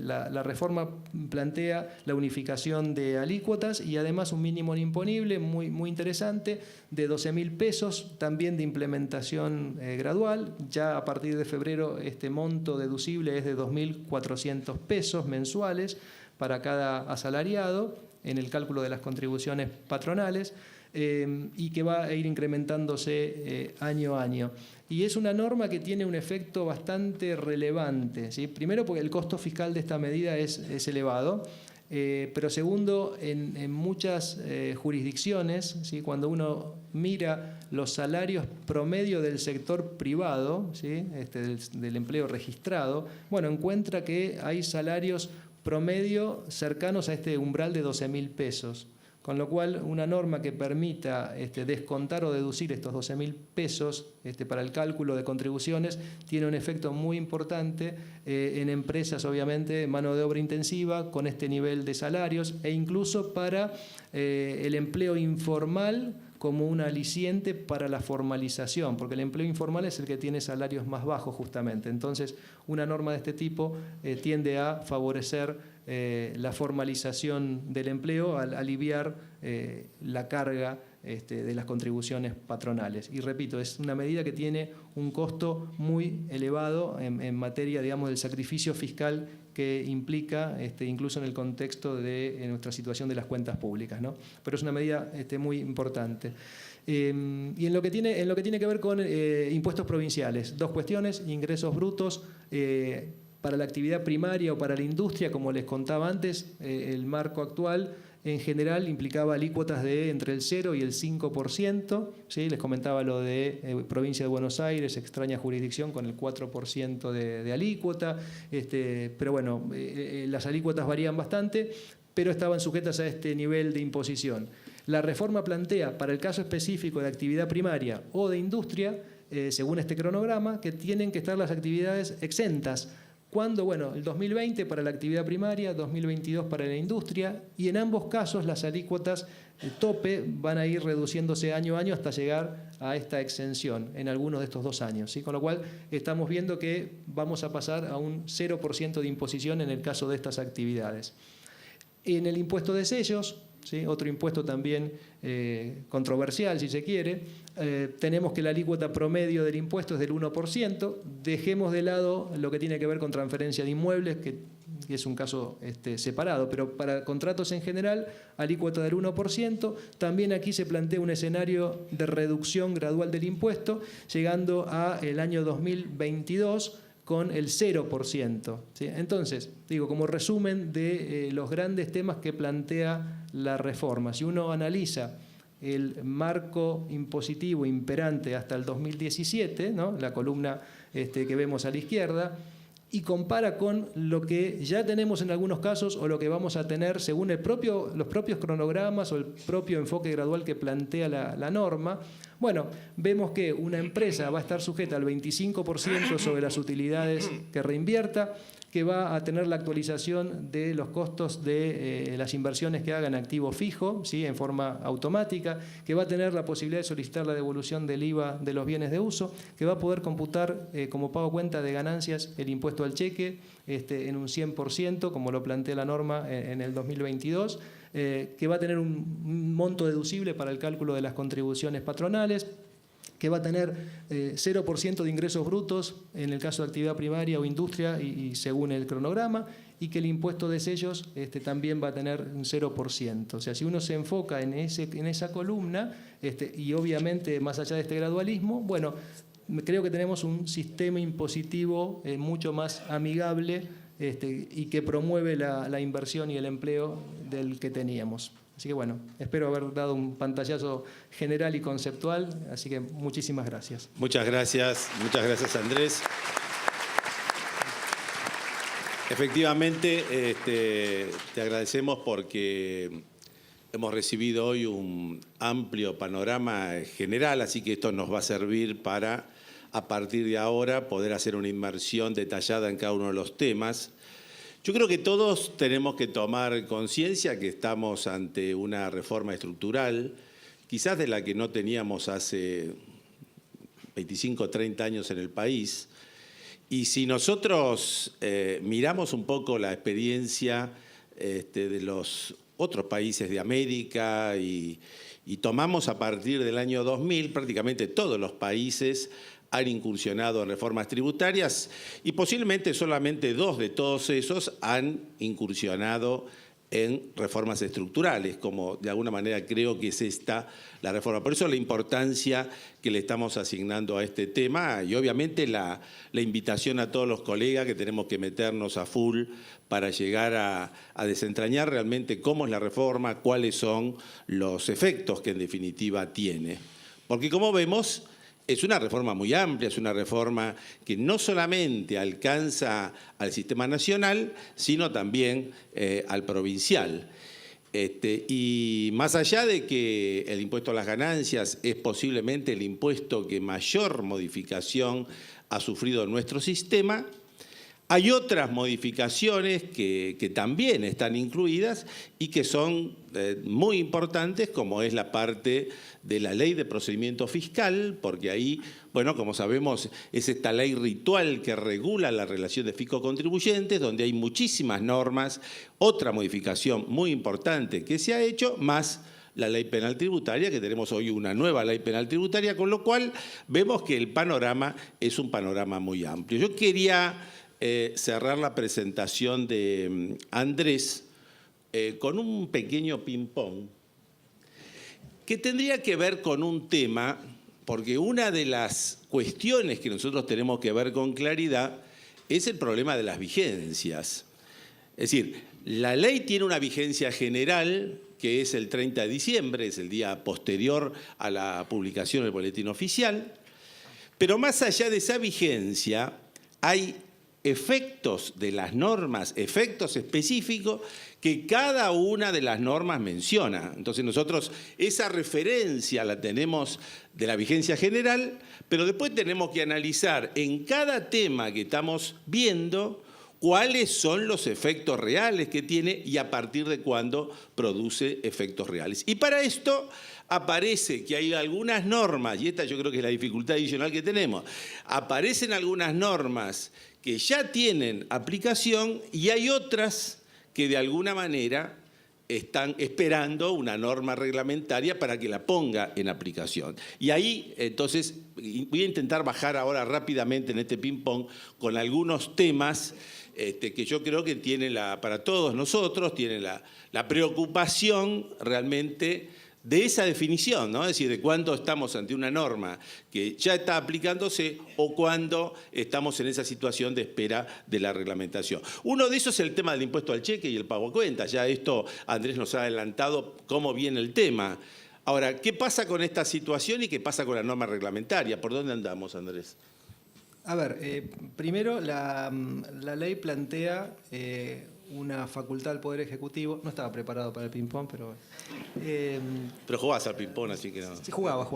La reforma plantea la unificación de alícuotas y además un mínimo no imponible muy interesante de 12.000 pesos, también de implementación gradual. Ya a partir de febrero este monto deducible es de 2.400 pesos mensuales para cada asalariado en el cálculo de las contribuciones patronales, y que va a ir incrementándose año a año. Y es una norma que tiene un efecto bastante relevante, ¿sí? Primero porque el costo fiscal de esta medida es elevado, pero segundo, en muchas jurisdicciones, ¿sí? Cuando uno mira los salarios promedio del sector privado, ¿sí? Del empleo registrado, bueno, encuentra que hay salarios promedio cercanos a este umbral de 12.000 pesos. Con lo cual, una norma que permita descontar o deducir estos 12.000 pesos para el cálculo de contribuciones tiene un efecto muy importante en empresas, obviamente, mano de obra intensiva, con este nivel de salarios, e incluso para el empleo informal como un aliciente para la formalización, porque el empleo informal es el que tiene salarios más bajos justamente. Entonces, una norma de este tipo tiende a favorecer la formalización del empleo al aliviar la carga de las contribuciones patronales. Y repito, es una medida que tiene un costo muy elevado en materia, digamos, del sacrificio fiscal que implica, incluso en el contexto de nuestra situación de las cuentas públicas, ¿no? Pero es una medida muy importante. Y en lo que tiene que ver con impuestos provinciales, dos cuestiones: ingresos brutos para la actividad primaria o para la industria. Como les contaba antes, el marco actual en general implicaba alícuotas de entre el 0 y el 5%, ¿sí? Les comentaba lo de provincia de Buenos Aires, extraña jurisdicción con el 4% de alícuota, pero bueno, las alícuotas varían bastante, pero estaban sujetas a este nivel de imposición. La reforma plantea, para el caso específico de actividad primaria o de industria, según este cronograma, que tienen que estar las actividades exentas. Cuando, bueno, el 2020 para la actividad primaria, 2022 para la industria, y en ambos casos las alícuotas tope van a ir reduciéndose año a año hasta llegar a esta exención en algunos de estos 2 años, ¿sí? Con lo cual estamos viendo que vamos a pasar a un 0% de imposición en el caso de estas actividades. En el impuesto de sellos, ¿sí? Otro impuesto también controversial, si se quiere, tenemos que la alícuota promedio del impuesto es del 1%. Dejemos de lado lo que tiene que ver con transferencia de inmuebles, que es un caso separado, pero para contratos en general, alícuota del 1%. También aquí se plantea un escenario de reducción gradual del impuesto, llegando al año 2022 con el 0%. ¿Sí? Entonces, digo, como resumen de los grandes temas que plantea la reforma, si uno analiza el marco impositivo imperante hasta el 2017, ¿no? La columna que vemos a la izquierda, y compara con lo que ya tenemos en algunos casos o lo que vamos a tener según los propios cronogramas o el propio enfoque gradual que plantea la norma, bueno, vemos que una empresa va a estar sujeta al 25% sobre las utilidades que reinvierta, que va a tener la actualización de los costos de las inversiones que haga en activo fijo, ¿sí?, en forma automática, que va a tener la posibilidad de solicitar la devolución del IVA de los bienes de uso, que va a poder computar como pago cuenta de ganancias el impuesto al cheque en un 100%, como lo plantea la norma en el 2022, que va a tener un monto deducible para el cálculo de las contribuciones patronales, que va a tener 0% de ingresos brutos en el caso de actividad primaria o industria y según el cronograma, y que el impuesto de sellos también va a tener un 0%. O sea, si uno se enfoca en esa columna, y obviamente más allá de este gradualismo, bueno, creo que tenemos un sistema impositivo mucho más amigable y que promueve la inversión y el empleo del que teníamos. Así que bueno, espero haber dado un pantallazo general y conceptual, así que muchísimas gracias. Muchas gracias Andrés. Efectivamente, te agradecemos porque hemos recibido hoy un amplio panorama general, así que esto nos va a servir para, a partir de ahora, poder hacer una inmersión detallada en cada uno de los temas. Yo creo que todos tenemos que tomar conciencia que estamos ante una reforma estructural, quizás de la que no teníamos hace 25 o 30 años en el país. Y si nosotros miramos un poco la experiencia de los otros países de América y tomamos a partir del año 2000, prácticamente todos los países han incursionado en reformas tributarias y posiblemente solamente 2 de todos esos han incursionado en reformas estructurales, como de alguna manera creo que es esta la reforma. Por eso la importancia que le estamos asignando a este tema y obviamente la invitación a todos los colegas que tenemos que meternos a full para llegar a desentrañar realmente cómo es la reforma, cuáles son los efectos que en definitiva tiene. Porque como vemos, es una reforma muy amplia, es una reforma que no solamente alcanza al sistema nacional, sino también al provincial. Y más allá de que el impuesto a las ganancias es posiblemente el impuesto que mayor modificación ha sufrido en nuestro sistema, hay otras modificaciones que también están incluidas y que son muy importantes, como es la parte de la ley de procedimiento fiscal, porque ahí, bueno, como sabemos, es esta ley ritual que regula la relación de fisco-contribuyentes, donde hay muchísimas normas, otra modificación muy importante que se ha hecho, más la ley penal tributaria, que tenemos hoy una nueva ley penal tributaria, con lo cual vemos que el panorama es un panorama muy amplio. Yo quería cerrar la presentación de Andrés con un pequeño ping-pong que tendría que ver con un tema, porque una de las cuestiones que nosotros tenemos que ver con claridad es el problema de las vigencias. Es decir, la ley tiene una vigencia general que es el 30 de diciembre, es el día posterior a la publicación del boletín oficial, pero más allá de esa vigencia hay efectos de las normas, efectos específicos que cada una de las normas menciona. Entonces nosotros esa referencia la tenemos de la vigencia general, pero después tenemos que analizar en cada tema que estamos viendo cuáles son los efectos reales que tiene y a partir de cuándo produce efectos reales. Y para esto aparece que hay algunas normas, y esta yo creo que es la dificultad adicional que tenemos, aparecen algunas normas que ya tienen aplicación y hay otras que de alguna manera están esperando una norma reglamentaria para que la ponga en aplicación. Y ahí, entonces, voy a intentar bajar ahora rápidamente en este ping-pong con algunos temas que yo creo que tienen para todos nosotros, tienen la preocupación realmente de esa definición, ¿no? Es decir, de cuándo estamos ante una norma que ya está aplicándose o cuándo estamos en esa situación de espera de la reglamentación. Uno de esos es el tema del impuesto al cheque y el pago a cuenta. Ya esto Andrés nos ha adelantado cómo viene el tema. Ahora, ¿qué pasa con esta situación y qué pasa con la norma reglamentaria? ¿Por dónde andamos, Andrés? A ver, primero la ley plantea una facultad al Poder Ejecutivo. No estaba preparado para el ping-pong, pero... Pero jugabas al ping-pong, así que no. Sí, jugaba.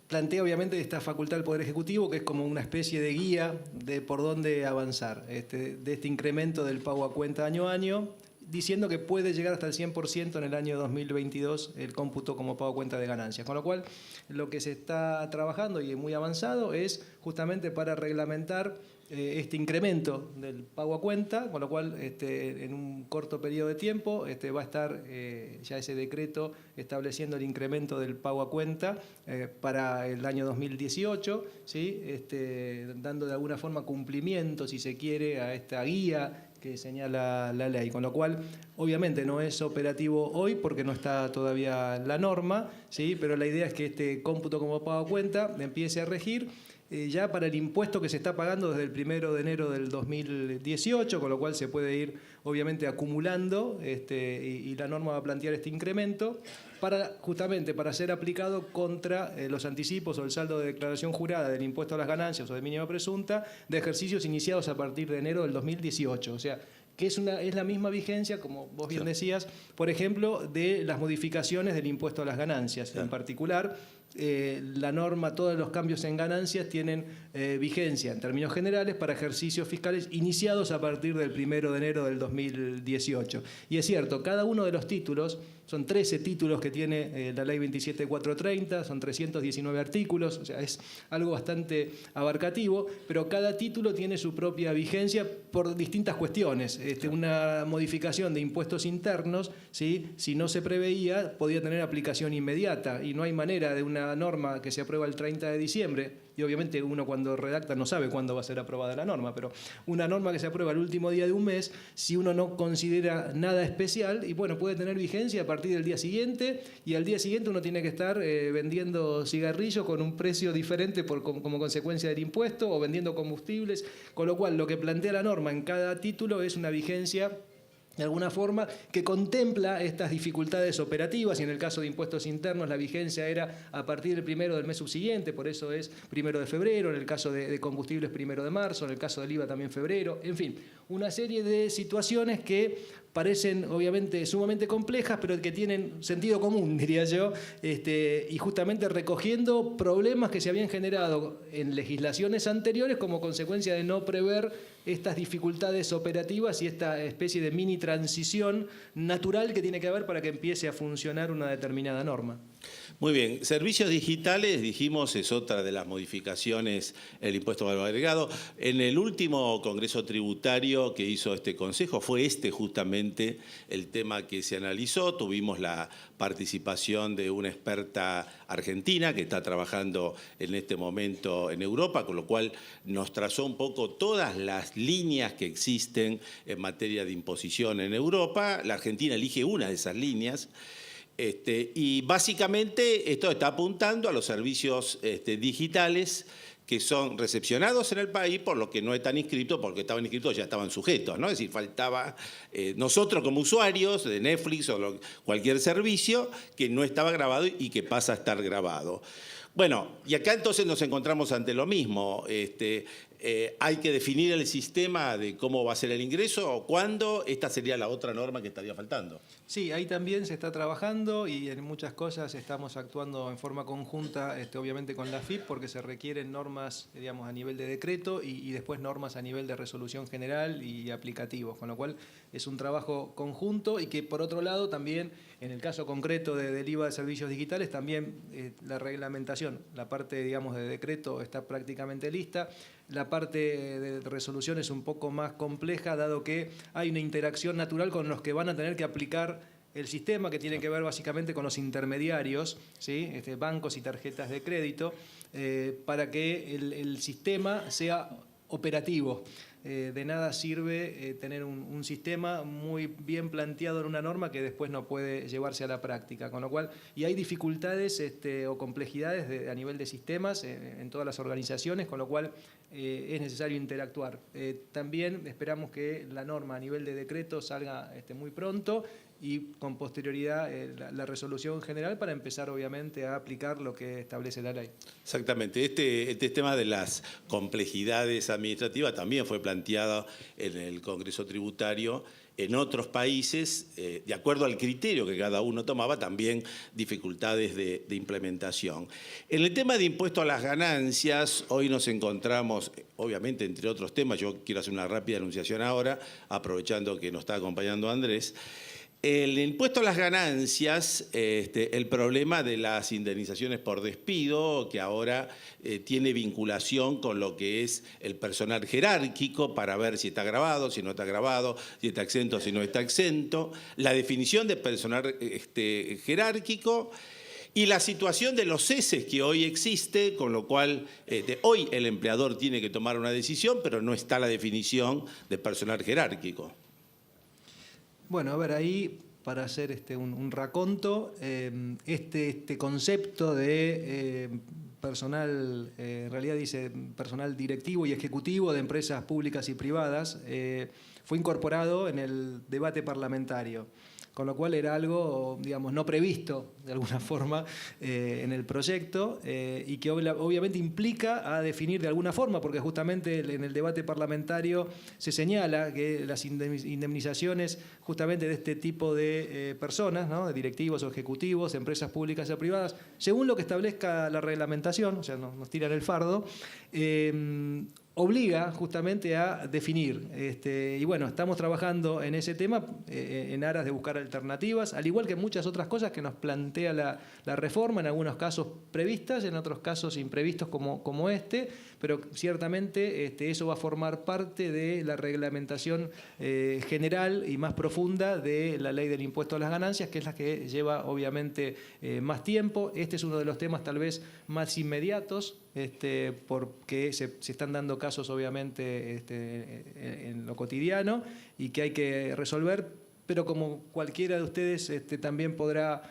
Plantea obviamente esta facultad al Poder Ejecutivo, que es como una especie de guía de por dónde avanzar, de este incremento del pago a cuenta año a año, diciendo que puede llegar hasta el 100% en el año 2022 el cómputo como pago a cuenta de ganancias. Con lo cual, lo que se está trabajando y muy avanzado es justamente para reglamentar este incremento del pago a cuenta, con lo cual en un corto periodo de tiempo va a estar ya ese decreto estableciendo el incremento del pago a cuenta para el año 2018, ¿sí? Dando de alguna forma cumplimiento, si se quiere, a esta guía que señala la ley, con lo cual obviamente no es operativo hoy porque no está todavía la norma, ¿sí? Pero la idea es que este cómputo como pago a cuenta empiece a regir ya para el impuesto que se está pagando desde el 1 de enero del 2018, con lo cual se puede ir obviamente acumulando y la norma va a plantear este incremento justamente para ser aplicado contra los anticipos o el saldo de declaración jurada del impuesto a las ganancias o de mínima presunta de ejercicios iniciados a partir de enero del 2018. O sea, que es la misma vigencia, como vos bien decías, por ejemplo, de las modificaciones del impuesto a las ganancias. En particular, la norma, todos los cambios en ganancias tienen vigencia en términos generales para ejercicios fiscales iniciados a partir del 1 de enero del 2018. Y es cierto, cada uno de los títulos, son 13 títulos que tiene la ley 27430, son 319 artículos, o sea, es algo bastante abarcativo, pero cada título tiene su propia vigencia por distintas cuestiones. Una modificación de impuestos internos, ¿sí? Si no se preveía, podía tener aplicación inmediata y no hay manera de una norma que se aprueba el 30 de diciembre, y obviamente uno cuando redacta no sabe cuándo va a ser aprobada la norma, pero una norma que se aprueba el último día de un mes, si uno no considera nada especial, y bueno, puede tener vigencia a partir del día siguiente, y al día siguiente uno tiene que estar vendiendo cigarrillos con un precio diferente como consecuencia del impuesto, o vendiendo combustibles, con lo cual lo que plantea la norma en cada título es una vigencia de alguna forma, que contempla estas dificultades operativas, y en el caso de impuestos internos la vigencia era a partir del 1 del mes subsiguiente, por eso es 1 de febrero, en el caso de combustibles 1 de marzo, en el caso del IVA también febrero, en fin, una serie de situaciones que parecen obviamente sumamente complejas, pero que tienen sentido común, diría yo, y justamente recogiendo problemas que se habían generado en legislaciones anteriores como consecuencia de no prever estas dificultades operativas y esta especie de mini transición natural que tiene que haber para que empiece a funcionar una determinada norma. Muy bien, servicios digitales, dijimos, es otra de las modificaciones el impuesto de valor agregado. En el último Congreso Tributario que hizo este Consejo, fue justamente el tema que se analizó. Tuvimos la participación de una experta argentina que está trabajando en este momento en Europa, con lo cual nos trazó un poco todas las líneas que existen en materia de imposición en Europa. La Argentina elige una de esas líneas. Y básicamente esto está apuntando a los servicios digitales que son recepcionados en el país por los que no están inscritos, porque estaban inscritos ya estaban sujetos, ¿no? Es decir, faltaba nosotros como usuarios de Netflix o cualquier servicio que no estaba grabado y que pasa a estar grabado. Bueno, y acá entonces nos encontramos ante lo mismo. Hay que definir el sistema de cómo va a ser el ingreso o cuándo. Esta sería la otra norma que estaría faltando. Sí, ahí también se está trabajando y en muchas cosas estamos actuando en forma conjunta, obviamente con la AFIP, porque se requieren normas, digamos, a nivel de decreto y después normas a nivel de resolución general y aplicativos, con lo cual es un trabajo conjunto y que por otro lado también, en el caso concreto del IVA de servicios digitales, también la reglamentación, la parte, digamos, de decreto está prácticamente lista. La parte de resolución es un poco más compleja, dado que hay una interacción natural con los que van a tener que aplicar el sistema, que tiene que ver básicamente con los intermediarios, ¿sí? Bancos y tarjetas de crédito, para que el sistema sea operativo. De nada sirve tener un sistema muy bien planteado en una norma que después no puede llevarse a la práctica, con lo cual, y hay dificultades o complejidades a nivel de sistemas en todas las organizaciones, con lo cual es necesario interactuar. También esperamos que la norma a nivel de decreto salga muy pronto y con posterioridad la resolución general para empezar obviamente a aplicar lo que establece la ley. Exactamente. Este tema de las complejidades administrativas también fue planteado en el Congreso Tributario. En otros países, de acuerdo al criterio que cada uno tomaba, también dificultades de implementación. En el tema de impuesto a las ganancias, hoy nos encontramos, obviamente, entre otros temas, yo quiero hacer una rápida anunciación ahora, aprovechando que nos está acompañando Andrés. El impuesto a las ganancias, el problema de las indemnizaciones por despido, que ahora tiene vinculación con lo que es el personal jerárquico para ver si está grabado, si no está grabado, si está exento, si no está exento, la definición de personal jerárquico y la situación de los ceses que hoy existe, con lo cual hoy el empleador tiene que tomar una decisión, pero no está la definición de personal jerárquico. Bueno, a ver, ahí para hacer un raconto, este concepto de personal, en realidad dice personal directivo y ejecutivo de empresas públicas y privadas, fue incorporado en el debate parlamentario, con lo cual era algo, digamos, no previsto de alguna forma en el proyecto y que obviamente implica a definir de alguna forma, porque justamente en el debate parlamentario se señala que las indemnizaciones justamente de este tipo de personas, ¿no?, de directivos o ejecutivos, empresas públicas o privadas, según lo que establezca la reglamentación, o sea, nos tiran el fardo, obliga justamente a definir. Y bueno, estamos trabajando en ese tema en aras de buscar alternativas, al igual que muchas otras cosas que nos plantea la reforma, en algunos casos previstas, en otros casos imprevistos como este, pero ciertamente eso va a formar parte de la reglamentación general y más profunda de la ley del impuesto a las ganancias, que es la que lleva obviamente más tiempo. Este es uno de los temas tal vez más inmediatos, porque se están dando casos obviamente en lo cotidiano y que hay que resolver, pero como cualquiera de ustedes también podrá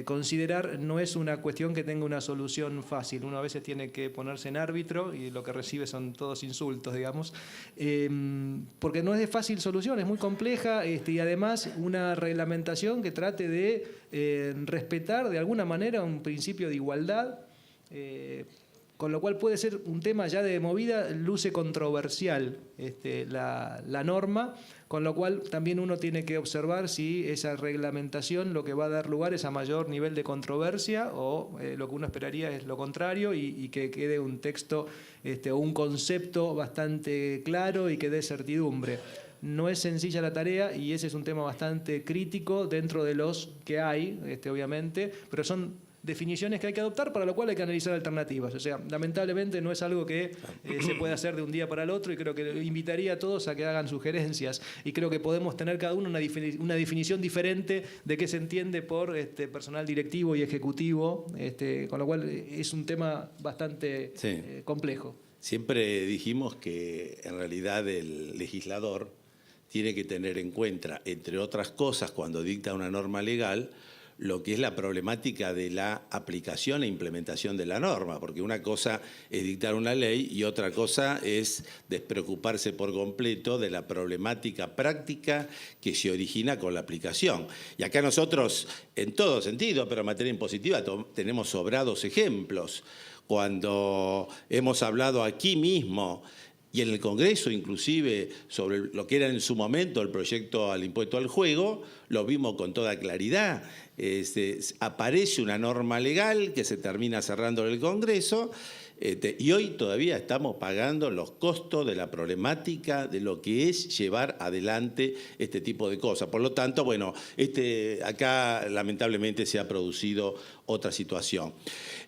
considerar, no es una cuestión que tenga una solución fácil. Uno a veces tiene que ponerse en árbitro y lo que recibe son todos insultos, digamos, porque no es de fácil solución, es muy compleja y además una reglamentación que trate de respetar de alguna manera un principio de igualdad, con lo cual puede ser un tema ya de movida, luce controversial la norma, con lo cual también uno tiene que observar si esa reglamentación lo que va a dar lugar es a mayor nivel de controversia o lo que uno esperaría es lo contrario y que quede un texto o un concepto bastante claro y que dé certidumbre. No es sencilla la tarea y ese es un tema bastante crítico dentro de los que hay, obviamente, pero son definiciones que hay que adoptar, para lo cual hay que analizar alternativas. O sea, lamentablemente no es algo que se puede hacer de un día para el otro y creo que invitaría a todos a que hagan sugerencias y creo que podemos tener cada uno una definición diferente de qué se entiende por personal directivo y ejecutivo, con lo cual es un tema bastante complejo. Siempre dijimos que en realidad el legislador tiene que tener en cuenta, entre otras cosas, cuando dicta una norma legal, lo que es la problemática de la aplicación e implementación de la norma, porque una cosa es dictar una ley y otra cosa es despreocuparse por completo de la problemática práctica que se origina con la aplicación. Y acá nosotros, en todo sentido, pero en materia impositiva, tenemos sobrados ejemplos. Cuando hemos hablado aquí mismo y en el Congreso inclusive sobre lo que era en su momento el proyecto al impuesto al juego, lo vimos con toda claridad. Aparece una norma legal que se termina cerrando en el Congreso y hoy todavía estamos pagando los costos de la problemática de lo que es llevar adelante este tipo de cosas. Por lo tanto, bueno, acá lamentablemente se ha producido otra situación.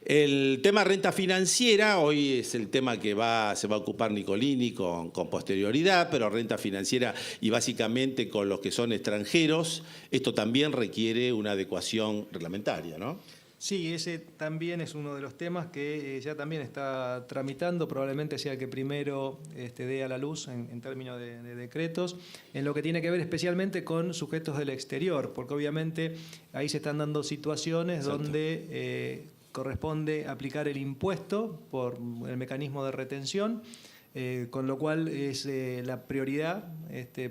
El tema renta financiera, hoy es el tema que se va a ocupar Nicolini con posterioridad, pero renta financiera y básicamente con los que son extranjeros, esto también requiere una adecuación reglamentaria, ¿no? Sí, ese también es uno de los temas que ya también está tramitando, probablemente sea el que primero dé a la luz en términos de decretos, en lo que tiene que ver especialmente con sujetos del exterior, porque obviamente ahí se están dando situaciones Exacto. Donde corresponde aplicar el impuesto por el mecanismo de retención, con lo cual es la prioridad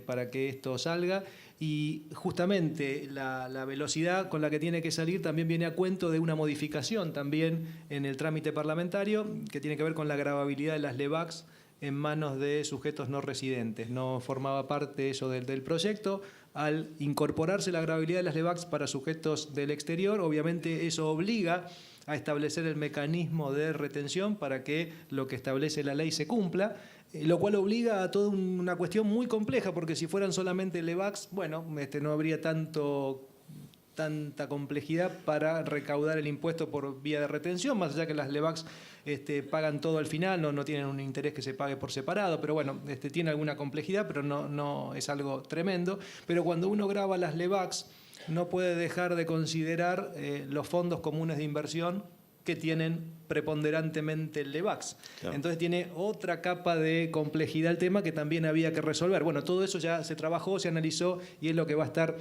para que esto salga. Y justamente la velocidad con la que tiene que salir también viene a cuento de una modificación también en el trámite parlamentario que tiene que ver con la gravabilidad de las LEVACs en manos de sujetos no residentes. No formaba parte eso del proyecto. Al incorporarse la gravabilidad de las LEVACs para sujetos del exterior, obviamente eso obliga a establecer el mecanismo de retención para que lo que establece la ley se cumpla, lo cual obliga a toda una cuestión muy compleja, porque si fueran solamente LEVACs, bueno, no habría tanta complejidad para recaudar el impuesto por vía de retención, más allá que las LEVACs pagan todo al final, no tienen un interés que se pague por separado, pero bueno, tiene alguna complejidad, pero no es algo tremendo. Pero cuando uno grava las LEVACs, no puede dejar de considerar los fondos comunes de inversión que tienen preponderantemente el LEVACs. Claro. Entonces tiene otra capa de complejidad el tema que también había que resolver. Bueno, todo eso ya se trabajó, se analizó y es lo que va a estar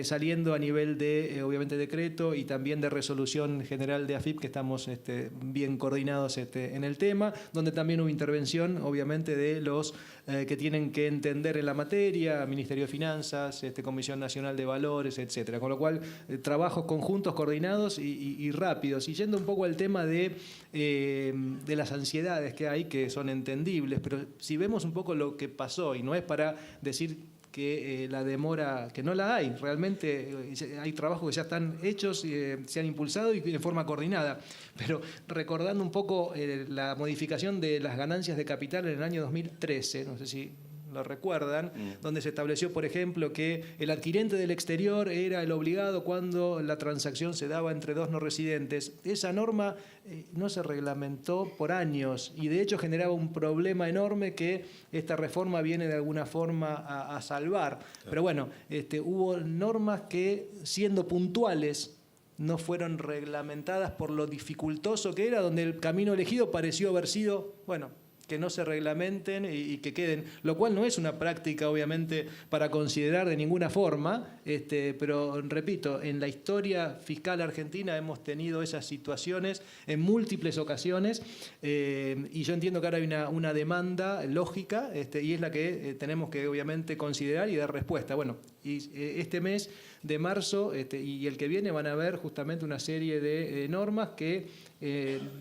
saliendo a nivel de, obviamente, decreto y también de resolución general de AFIP, que estamos bien coordinados en el tema, donde también hubo intervención, obviamente, de los que tienen que entender en la materia, Ministerio de Finanzas, Comisión Nacional de Valores, etcétera. Con lo cual, trabajos conjuntos, coordinados y rápidos. Y yendo un poco al tema de las ansiedades que hay, que son entendibles, pero si vemos un poco lo que pasó, y no es para decir que la demora, que no la hay, realmente hay trabajos que ya están hechos, se han impulsado y de forma coordinada, pero recordando un poco la modificación de las ganancias de capital en el año 2013, no sé si lo recuerdan, donde se estableció, por ejemplo, que el adquirente del exterior era el obligado cuando la transacción se daba entre dos no residentes. Esa norma no se reglamentó por años y de hecho generaba un problema enorme que esta reforma viene de alguna forma a salvar. Pero bueno, hubo normas que, siendo puntuales, no fueron reglamentadas por lo dificultoso que era, donde el camino elegido pareció haber sido, bueno, que no se reglamenten y que queden, lo cual no es una práctica, obviamente, para considerar de ninguna forma, pero repito, en la historia fiscal argentina hemos tenido esas situaciones en múltiples ocasiones y yo entiendo que ahora hay una demanda lógica y es la que tenemos que, obviamente, considerar y dar respuesta. Bueno, y este mes de marzo y el que viene van a haber justamente una serie de normas que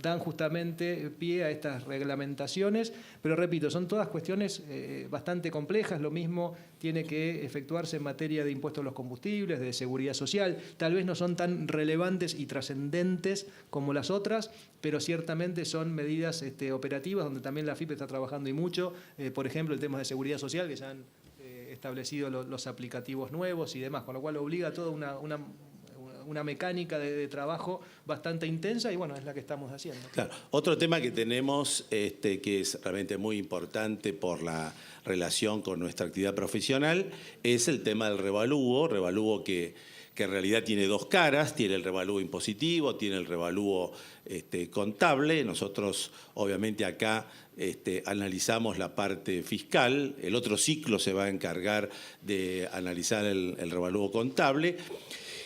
dan justamente pie a estas reglamentaciones, pero repito, son todas cuestiones bastante complejas. Lo mismo tiene que efectuarse en materia de impuestos a los combustibles, de seguridad social. Tal vez no son tan relevantes y trascendentes como las otras, pero ciertamente son medidas operativas donde también la AFIP está trabajando y mucho. Por ejemplo, el tema de seguridad social, que ya han establecido los aplicativos nuevos y demás, con lo cual obliga a toda una mecánica de trabajo bastante intensa y bueno, es la que estamos haciendo. Claro. Otro tema que tenemos que es realmente muy importante por la relación con nuestra actividad profesional es el tema del revalúo que en realidad tiene dos caras, tiene el revalúo impositivo, tiene el revalúo contable. Nosotros obviamente acá analizamos la parte fiscal, el otro ciclo se va a encargar de analizar el revalúo contable.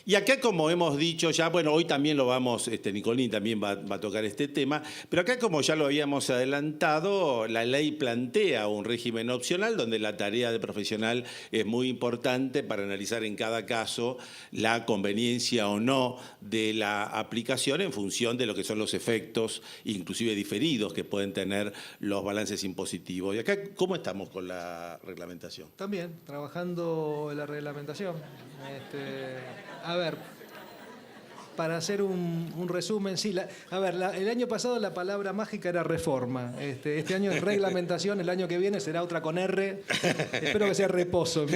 Y acá, como hemos dicho ya, bueno, hoy también lo vamos, Nicolini también va a tocar este tema, pero acá, como ya lo habíamos adelantado, la ley plantea un régimen opcional donde la tarea de profesional es muy importante para analizar en cada caso la conveniencia o no de la aplicación en función de lo que son los efectos, inclusive diferidos, que pueden tener los balances impositivos. Y acá, ¿cómo estamos con la reglamentación? También, trabajando en la reglamentación. A ver, para hacer un resumen, sí, el año pasado la palabra mágica era reforma, este año es reglamentación, el año que viene será otra con R, espero que sea reposo.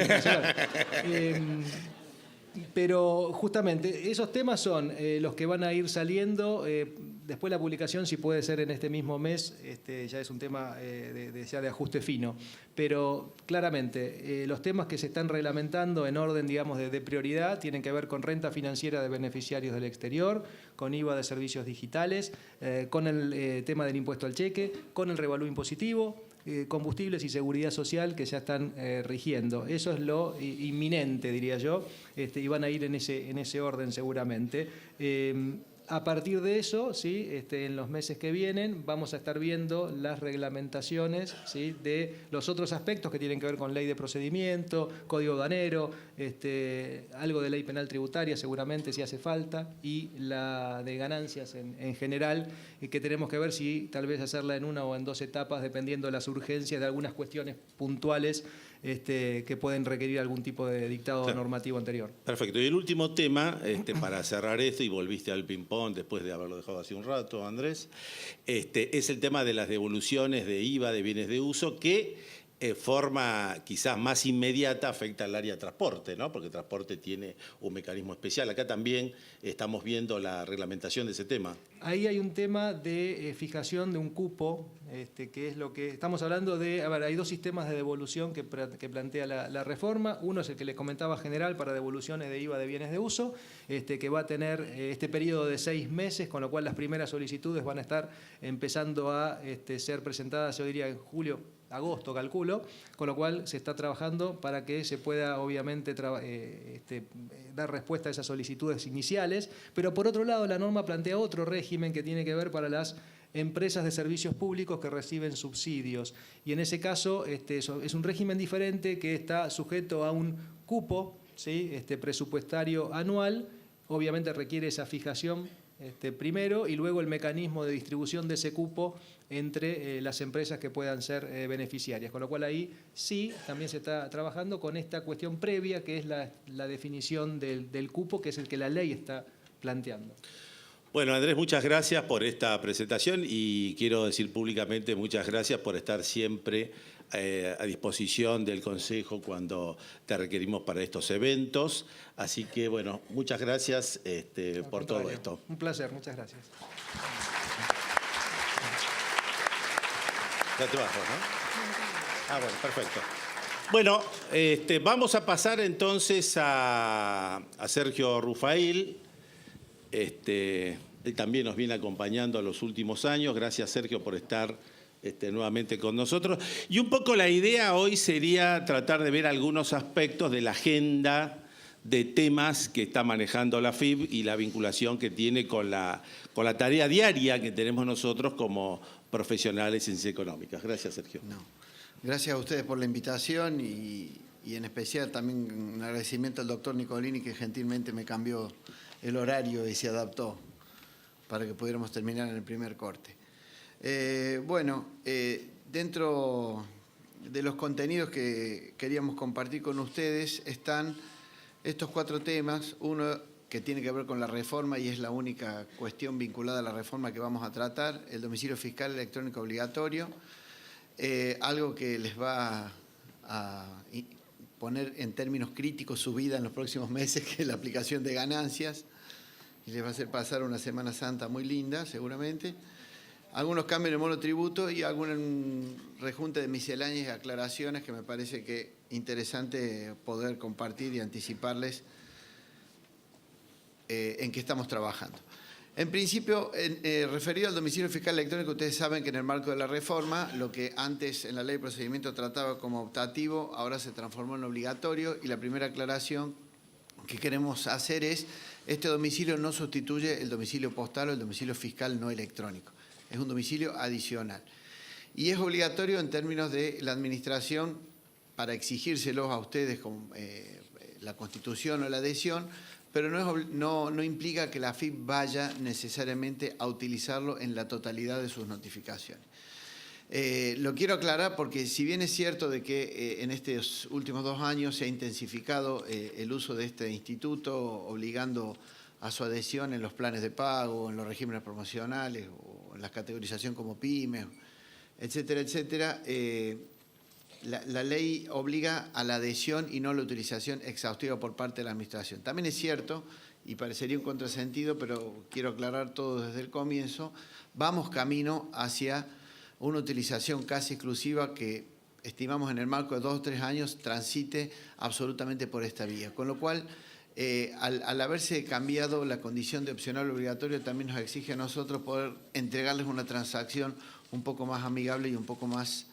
Pero justamente esos temas son los que van a ir saliendo. Después la publicación, si puede ser en este mismo mes, ya es un tema de ajuste fino. Pero claramente los temas que se están reglamentando en orden, digamos, de prioridad tienen que ver con renta financiera de beneficiarios del exterior, con IVA de servicios digitales, con el tema del impuesto al cheque, con el revalúo impositivo, combustibles y seguridad social que ya están rigiendo. Eso es lo inminente, diría yo, y van a ir en ese orden seguramente. A partir de eso, ¿sí? En los meses que vienen vamos a estar viendo las reglamentaciones, ¿sí? De los otros aspectos que tienen que ver con ley de procedimiento, código aduanero, algo de ley penal tributaria seguramente si hace falta, y la de ganancias en general, que tenemos que ver si tal vez hacerla en una o en 2 etapas dependiendo de las urgencias de algunas cuestiones puntuales que pueden requerir algún tipo de dictado normativo anterior. Perfecto. Y el último tema, para cerrar esto, y volviste al ping-pong después de haberlo dejado hace un rato, Andrés, es el tema de las devoluciones de IVA de bienes de uso que forma quizás más inmediata afecta al área de transporte, ¿no? Porque transporte tiene un mecanismo especial. Acá también estamos viendo la reglamentación de ese tema. Ahí hay un tema de fijación de un cupo, que es lo que estamos hablando de. A ver, hay 2 sistemas de devolución que plantea la reforma. Uno es el que les comentaba general para devoluciones de IVA de bienes de uso, que va a tener este periodo de 6 meses, con lo cual las primeras solicitudes van a estar empezando a ser presentadas, yo diría, en julio, agosto, calculo, con lo cual se está trabajando para que se pueda, obviamente, dar respuesta a esas solicitudes iniciales, pero por otro lado la norma plantea otro régimen que tiene que ver para las empresas de servicios públicos que reciben subsidios, y en ese caso es un régimen diferente que está sujeto a un cupo, ¿sí? Presupuestario anual, obviamente requiere esa fijación primero, y luego el mecanismo de distribución de ese cupo entre las empresas que puedan ser beneficiarias. Con lo cual ahí sí, también se está trabajando con esta cuestión previa, que es la definición del cupo, que es el que la ley está planteando. Bueno, Andrés, muchas gracias por esta presentación y quiero decir públicamente muchas gracias por estar siempre a disposición del Consejo cuando te requerimos para estos eventos. Así que, bueno, muchas gracias por todo esto. Un placer, muchas gracias. Ya te bajo, ¿no? Ah, bueno, perfecto. Bueno, vamos a pasar entonces a Sergio Rufail. Él también nos viene acompañando a los últimos años. Gracias, Sergio, por estar nuevamente con nosotros. Y un poco la idea hoy sería tratar de ver algunos aspectos de la agenda de temas que está manejando la FIB y la vinculación que tiene con la tarea diaria que tenemos nosotros como profesionales en ciencias económicas. Gracias, Sergio. No. Gracias a ustedes por la invitación y en especial también un agradecimiento al doctor Nicolini, que gentilmente me cambió el horario y se adaptó para que pudiéramos terminar en el primer corte. Dentro de los contenidos que queríamos compartir con ustedes están estos 4 temas. Uno que tiene que ver con la reforma y es la única cuestión vinculada a la reforma que vamos a tratar, el domicilio fiscal electrónico obligatorio, algo que les va a poner en términos críticos su vida en los próximos meses, que es la aplicación de ganancias, y les va a hacer pasar una Semana Santa muy linda, seguramente. Algunos cambios en el monotributo y algún rejunte de misceláneas y aclaraciones que me parece que es interesante poder compartir y anticiparles en qué estamos trabajando. En principio, referido al domicilio fiscal electrónico, ustedes saben que en el marco de la reforma, lo que antes en la ley de procedimiento trataba como optativo, ahora se transformó en obligatorio, y la primera aclaración que queremos hacer es: este domicilio no sustituye el domicilio postal o el domicilio fiscal no electrónico. Es un domicilio adicional. Y es obligatorio en términos de la administración para exigírselos a ustedes con la Constitución o la adhesión, pero no implica que la AFIP vaya necesariamente a utilizarlo en la totalidad de sus notificaciones. Lo quiero aclarar porque si bien es cierto de que en estos últimos 2 años se ha intensificado el uso de este instituto, obligando a su adhesión en los planes de pago, en los regímenes promocionales o en la categorización como pymes, etcétera, etcétera, la ley obliga a la adhesión y no a la utilización exhaustiva por parte de la administración. También es cierto, y parecería un contrasentido, pero quiero aclarar todo desde el comienzo, vamos camino hacia una utilización casi exclusiva que estimamos en el marco de 2 o 3 años transite absolutamente por esta vía. Con lo cual, al haberse cambiado la condición de opcional obligatorio, también nos exige a nosotros poder entregarles una transacción un poco más amigable y un poco más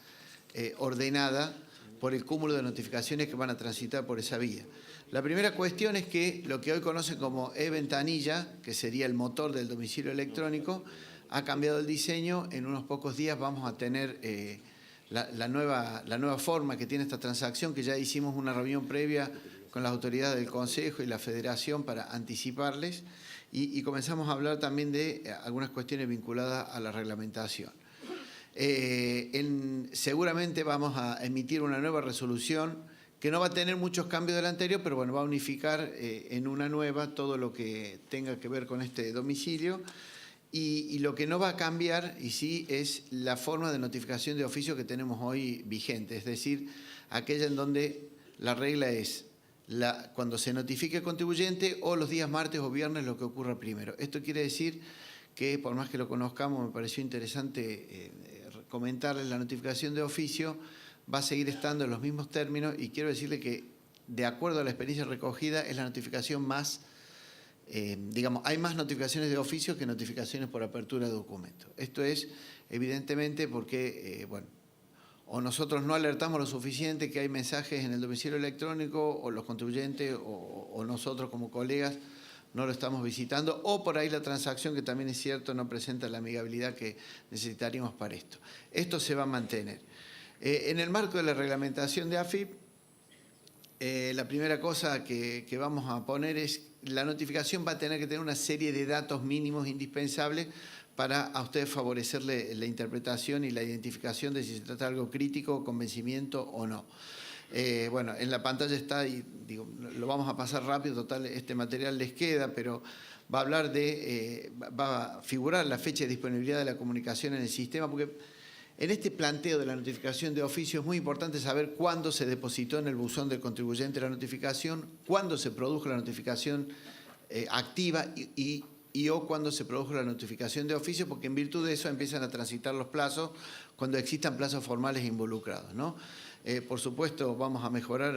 ordenada por el cúmulo de notificaciones que van a transitar por esa vía. La primera cuestión es que lo que hoy conocen como e-ventanilla, que sería el motor del domicilio electrónico, ha cambiado el diseño. En unos pocos días vamos a tener la nueva forma que tiene esta transacción, que ya hicimos una reunión previa con las autoridades del Consejo y la Federación para anticiparles, y comenzamos a hablar también de algunas cuestiones vinculadas a la reglamentación. Seguramente vamos a emitir una nueva resolución que no va a tener muchos cambios de la anterior, pero bueno, va a unificar en una nueva todo lo que tenga que ver con este domicilio. Y lo que no va a cambiar, y sí, es la forma de notificación de oficio que tenemos hoy vigente, es decir, aquella en donde la regla es cuando se notifique el contribuyente o los días martes o viernes, lo que ocurra primero. Esto quiere decir que, por más que lo conozcamos, me pareció interesante comentarles, la notificación de oficio va a seguir estando en los mismos términos, y quiero decirle que, de acuerdo a la experiencia recogida, es la notificación más, digamos, hay más notificaciones de oficio que notificaciones por apertura de documentos. Esto es, evidentemente, porque, bueno, o nosotros no alertamos lo suficiente que hay mensajes en el domicilio electrónico, o los contribuyentes o nosotros como colegas no lo estamos visitando, o por ahí la transacción, que también es cierto, no presenta la amigabilidad que necesitaríamos para esto. Esto se va a mantener. En el marco de la reglamentación de AFIP, la primera cosa que vamos a poner es la notificación va a tener que tener una serie de datos mínimos indispensables para a ustedes favorecerle la interpretación y la identificación de si se trata de algo crítico, convencimiento o no. Bueno, en la pantalla está, y digo, lo vamos a pasar rápido, total, este material les queda, pero va a hablar va a figurar la fecha de disponibilidad de la comunicación en el sistema, porque en este planteo de la notificación de oficio es muy importante saber cuándo se depositó en el buzón del contribuyente la notificación, cuándo se produjo la notificación activa y o cuándo se produjo la notificación de oficio, porque en virtud de eso empiezan a transitar los plazos cuando existan plazos formales involucrados, ¿no? Por supuesto, vamos a mejorar,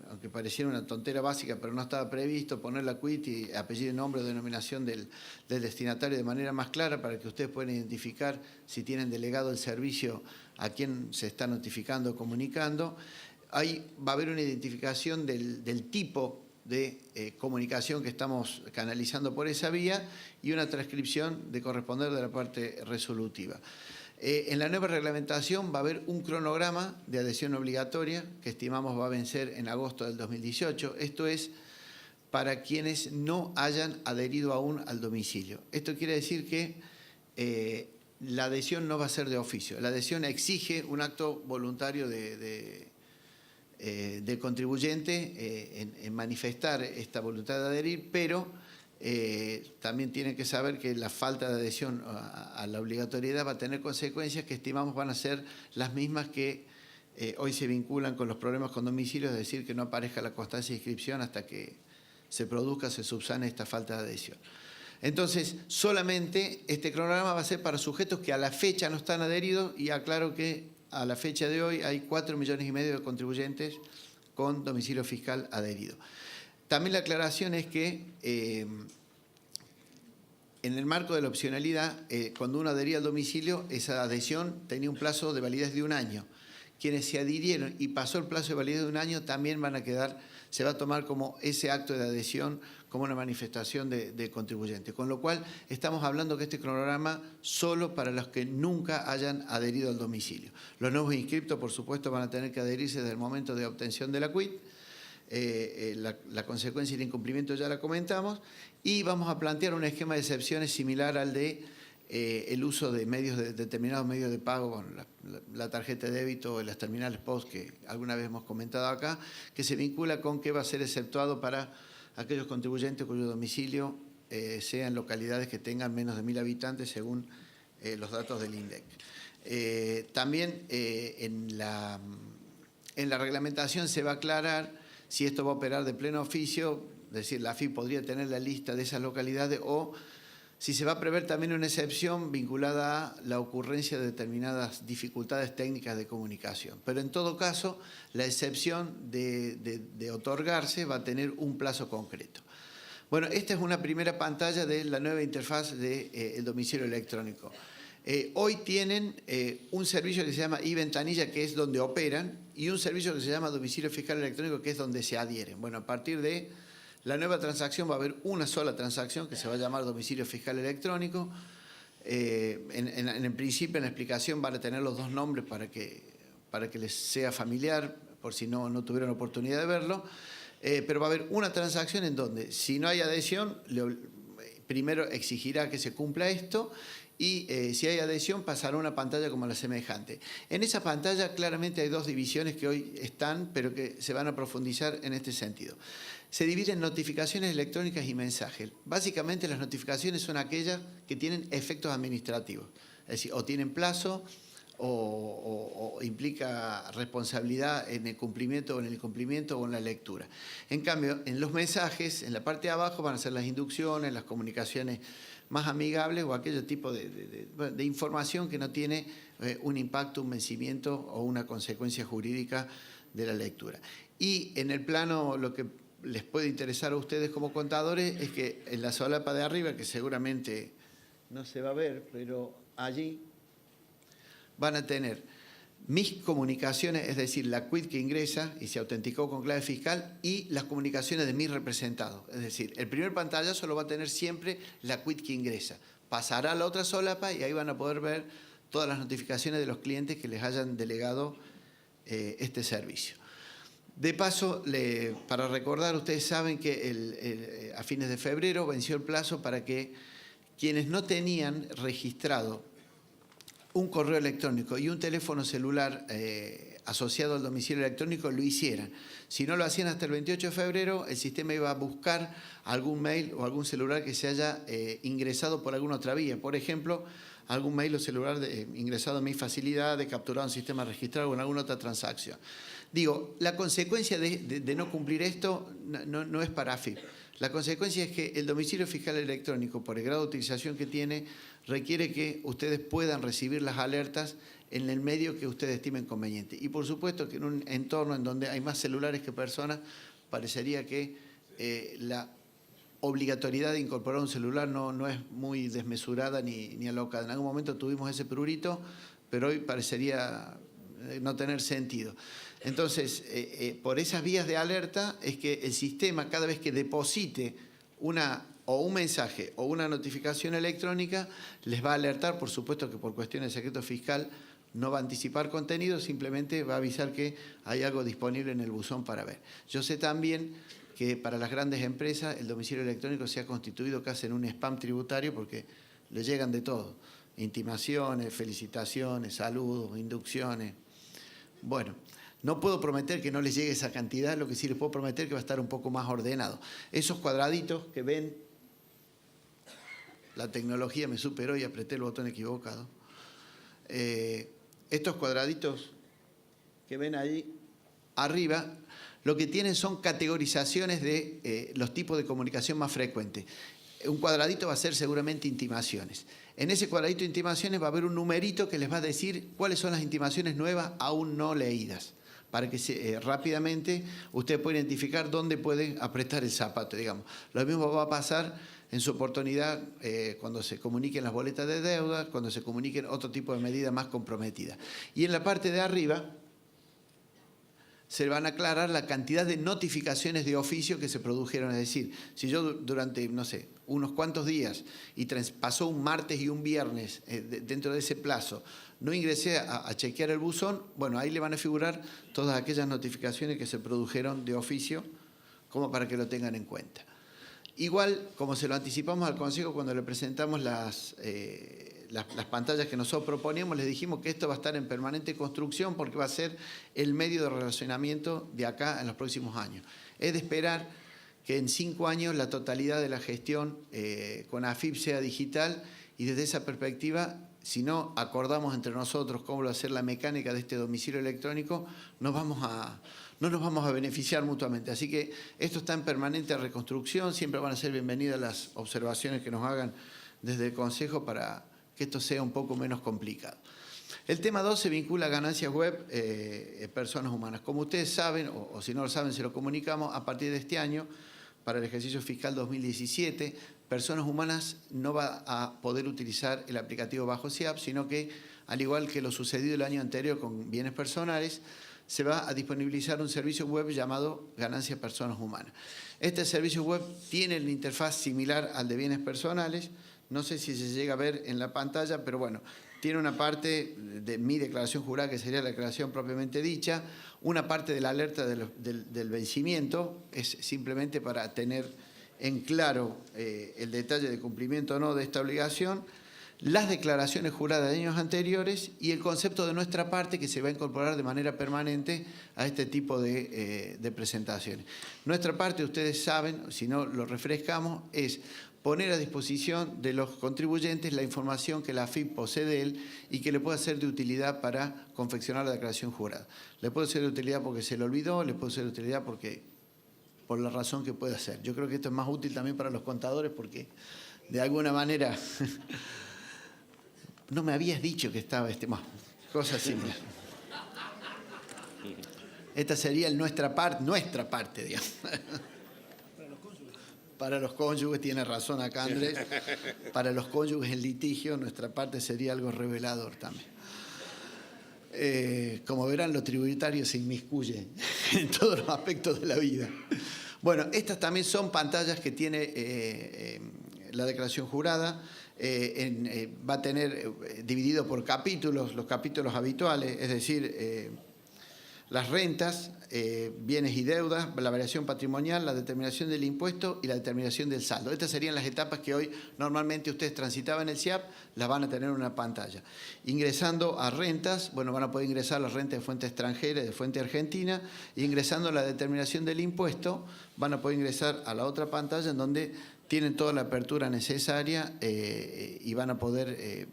aunque pareciera una tontera básica, pero no estaba previsto, poner la CUIT y apellido, nombre o denominación del destinatario de manera más clara, para que ustedes puedan identificar si tienen delegado el servicio a quién se está notificando o comunicando. Ahí va a haber una identificación del tipo de comunicación que estamos canalizando por esa vía, y una transcripción de corresponder de la parte resolutiva. En la nueva reglamentación va a haber un cronograma de adhesión obligatoria que estimamos va a vencer en agosto del 2018. Esto es para quienes no hayan adherido aún al domicilio. Esto quiere decir que la adhesión no va a ser de oficio. La adhesión exige un acto voluntario del contribuyente en manifestar esta voluntad de adherir, pero también tienen que saber que la falta de adhesión a la obligatoriedad va a tener consecuencias que estimamos van a ser las mismas que hoy se vinculan con los problemas con domicilio, es decir, que no aparezca la constancia de inscripción hasta que se produzca, se subsane esta falta de adhesión. Entonces, solamente este cronograma va a ser para sujetos que a la fecha no están adheridos, y aclaro que a la fecha de hoy hay 4,5 millones de contribuyentes con domicilio fiscal adherido. También la aclaración es que en el marco de la opcionalidad, cuando uno adhería al domicilio, esa adhesión tenía un plazo de validez de 1 año. Quienes se adhirieron y pasó el plazo de validez de 1 año también van a quedar, se va a tomar como ese acto de adhesión como una manifestación de contribuyente. Con lo cual, estamos hablando que este cronograma solo para los que nunca hayan adherido al domicilio. Los nuevos inscriptos, por supuesto, van a tener que adherirse desde el momento de obtención de la CUIT. La consecuencia del incumplimiento ya la comentamos, y vamos a plantear un esquema de excepciones similar al de el uso de determinados medios de pago, bueno, la tarjeta de débito o las terminales POS que alguna vez hemos comentado acá, que se vincula con que va a ser exceptuado para aquellos contribuyentes cuyo domicilio sea en localidades que tengan menos de 1.000 habitantes según los datos del INDEC. También en la reglamentación se va a aclarar si esto va a operar de pleno oficio, es decir, la AFIP podría tener la lista de esas localidades, o si se va a prever también una excepción vinculada a la ocurrencia de determinadas dificultades técnicas de comunicación. Pero en todo caso, la excepción de otorgarse va a tener un plazo concreto. Bueno, esta es una primera pantalla de la nueva interfaz del domicilio electrónico. Hoy tienen un servicio que se llama e-ventanilla, que es donde operan, y un servicio que se llama domicilio fiscal electrónico, que es donde se adhieren. Bueno, a partir de la nueva transacción va a haber una sola transacción que se va a llamar domicilio fiscal electrónico. En principio, en la explicación van a tener los dos nombres para que les sea familiar, por si no tuvieron oportunidad de verlo. Pero va a haber una transacción en donde, si no hay adhesión, primero exigirá que se cumpla esto, y si hay adhesión pasará a una pantalla como la semejante. En esa pantalla claramente hay dos divisiones que hoy están, pero que se van a profundizar en este sentido. Se dividen en notificaciones electrónicas y mensajes. Básicamente las notificaciones son aquellas que tienen efectos administrativos, es decir, o tienen plazo o implica responsabilidad en el cumplimiento o en el incumplimiento o en la lectura. En cambio, en los mensajes, en la parte de abajo van a ser las inducciones, las comunicaciones más amigables o aquel tipo de información que no tiene un impacto, un vencimiento o una consecuencia jurídica de la lectura. Y en el plano, lo que les puede interesar a ustedes como contadores es que en la solapa de arriba, que seguramente no se va a ver, pero allí van a tener mis comunicaciones, es decir, la quit que ingresa y se autenticó con clave fiscal, y las comunicaciones de mis representados. Es decir, el primer pantallazo lo va a tener siempre la quit que ingresa. Pasará a la otra solapa y ahí van a poder ver todas las notificaciones de los clientes que les hayan delegado este servicio. De paso, para recordar, ustedes saben que a fines de febrero venció el plazo para que quienes no tenían registrado un correo electrónico y un teléfono celular asociado al domicilio electrónico lo hicieran. Si no lo hacían hasta el 28 de febrero, el sistema iba a buscar algún mail o algún celular que se haya ingresado por alguna otra vía. Por ejemplo, algún mail o celular ingresado a mi facilidad, de capturado en sistema registrado o en alguna otra transacción. Digo, la consecuencia de no cumplir esto no es para AFIP. La consecuencia es que el domicilio fiscal electrónico, por el grado de utilización que tiene, requiere que ustedes puedan recibir las alertas en el medio que ustedes estimen conveniente. Y por supuesto que en un entorno en donde hay más celulares que personas, parecería que la obligatoriedad de incorporar un celular no es muy desmesurada ni alocada. En algún momento tuvimos ese prurito, pero hoy parecería no tener sentido. Entonces, por esas vías de alerta es que el sistema, cada vez que deposite un mensaje o una notificación electrónica, les va a alertar. Por supuesto que por cuestiones de secreto fiscal no va a anticipar contenido, simplemente va a avisar que hay algo disponible en el buzón para ver. Yo sé también que para las grandes empresas el domicilio electrónico se ha constituido casi en un spam tributario, porque le llegan de todo: intimaciones, felicitaciones, saludos, inducciones. Bueno, no puedo prometer que no les llegue esa cantidad, lo que sí les puedo prometer es que va a estar un poco más ordenado. Esos cuadraditos que ven, la tecnología me superó y apreté el botón equivocado. Estos cuadraditos que ven ahí arriba, lo que tienen son categorizaciones de los tipos de comunicación más frecuentes. Un cuadradito va a ser seguramente intimaciones. En ese cuadradito de intimaciones va a haber un numerito que les va a decir cuáles son las intimaciones nuevas aún no leídas, para que rápidamente usted pueda identificar dónde puede apretar el zapato, digamos. Lo mismo va a pasar en su oportunidad cuando se comuniquen las boletas de deuda, cuando se comuniquen otro tipo de medidas más comprometidas. Y en la parte de arriba se van a aclarar la cantidad de notificaciones de oficio que se produjeron. Es decir, si yo durante, no sé, unos cuantos días y pasó un martes y un viernes dentro de ese plazo, no ingresé a chequear el buzón, bueno, ahí le van a figurar todas aquellas notificaciones que se produjeron de oficio, como para que lo tengan en cuenta. Igual, como se lo anticipamos al Consejo cuando le presentamos las pantallas que nosotros proponíamos, les dijimos que esto va a estar en permanente construcción porque va a ser el medio de relacionamiento de acá en los próximos años. Es de esperar que en 5 años la totalidad de la gestión con AFIP sea digital, y desde esa perspectiva, si no acordamos entre nosotros cómo va a ser la mecánica de este domicilio electrónico, no nos vamos a beneficiar mutuamente. Así que esto está en permanente reconstrucción, siempre van a ser bienvenidas las observaciones que nos hagan desde el Consejo para que esto sea un poco menos complicado. El tema 2 se vincula a ganancias web, personas humanas. Como ustedes saben, o si no lo saben, se lo comunicamos, a partir de este año para el ejercicio fiscal 2017, personas humanas no va a poder utilizar el aplicativo Bajo SIAP, sino que, al igual que lo sucedido el año anterior con bienes personales, se va a disponibilizar un servicio web llamado Ganancias Personas Humanas. Este servicio web tiene una interfaz similar al de bienes personales. No sé si se llega a ver en la pantalla, pero bueno, tiene una parte de mi declaración jurada, que sería la declaración propiamente dicha, una parte de la alerta del vencimiento, es simplemente para tener en claro el detalle de cumplimiento o no de esta obligación, las declaraciones juradas de años anteriores y el concepto de nuestra parte que se va a incorporar de manera permanente a este tipo de presentaciones. Nuestra parte, ustedes saben, si no lo refrescamos, es poner a disposición de los contribuyentes la información que la AFIP posee de él y que le pueda ser de utilidad para confeccionar la declaración jurada. Le puede ser de utilidad porque se le olvidó, le puede ser de utilidad por la razón que pueda ser. Yo creo que esto es más útil también para los contadores porque de alguna manera no me habías dicho que estaba cosas similares. Esta sería nuestra parte, digamos. Para los cónyuges, tiene razón acá Andrés, para los cónyuges en litigio, nuestra parte sería algo revelador también. Como verán, lo tributario se inmiscuye en todos los aspectos de la vida. Bueno, estas también son pantallas que tiene la declaración jurada. Va a tener dividido por capítulos, los capítulos habituales, es decir, las rentas, bienes y deudas, la variación patrimonial, la determinación del impuesto y la determinación del saldo. Estas serían las etapas que hoy normalmente ustedes transitaban en el SIAP, las van a tener en una pantalla. Ingresando a rentas, bueno, van a poder ingresar las rentas de fuente extranjera y de fuente argentina, y ingresando a la determinación del impuesto, van a poder ingresar a la otra pantalla en donde tienen toda la apertura necesaria y van a poder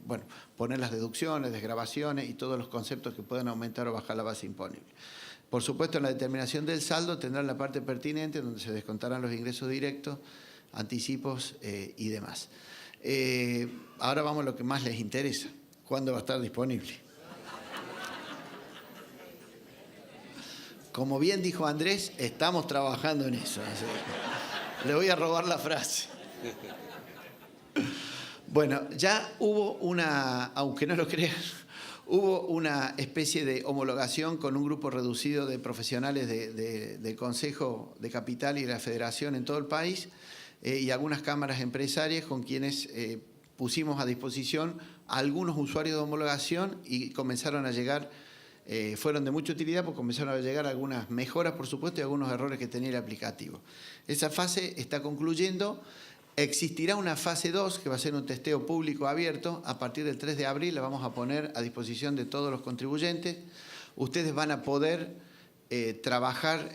poner las deducciones, desgravaciones y todos los conceptos que puedan aumentar o bajar la base imponible. Por supuesto, en la determinación del saldo tendrán la parte pertinente donde se descontarán los ingresos directos, anticipos y demás. Ahora vamos a lo que más les interesa. ¿Cuándo va a estar disponible? Como bien dijo Andrés, estamos trabajando en eso. Le voy a robar la frase. Bueno, ya hubo aunque no lo crean, hubo una especie de homologación con un grupo reducido de profesionales del Consejo de Capital y de la Federación en todo el país y algunas cámaras empresarias con quienes pusimos a disposición a algunos usuarios de homologación y comenzaron a llegar. Fueron de mucha utilidad porque comenzaron a llegar algunas mejoras, por supuesto, y algunos errores que tenía el aplicativo. Esa fase está concluyendo. Existirá una fase 2, que va a ser un testeo público abierto. A partir del 3 de abril la vamos a poner a disposición de todos los contribuyentes. Ustedes van a poder trabajar,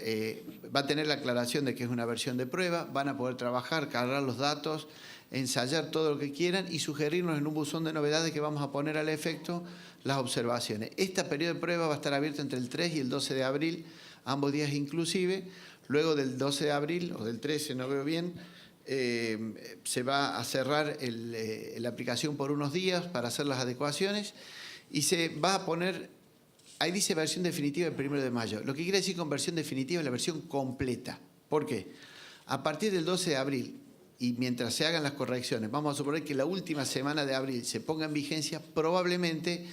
va a tener la aclaración de que es una versión de prueba, van a poder trabajar, cargar los datos, ensayar todo lo que quieran y sugerirnos en un buzón de novedades que vamos a poner al efecto las observaciones. Este periodo de prueba va a estar abierto entre el 3 y el 12 de abril, ambos días inclusive. Luego del 12 de abril, o del 13, no veo bien, se va a cerrar la aplicación por unos días para hacer las adecuaciones y se va a poner, ahí dice versión definitiva el 1 de mayo. Lo que quiere decir con versión definitiva es la versión completa. ¿Por qué? A partir del 12 de abril, y mientras se hagan las correcciones, vamos a suponer que la última semana de abril se ponga en vigencia, probablemente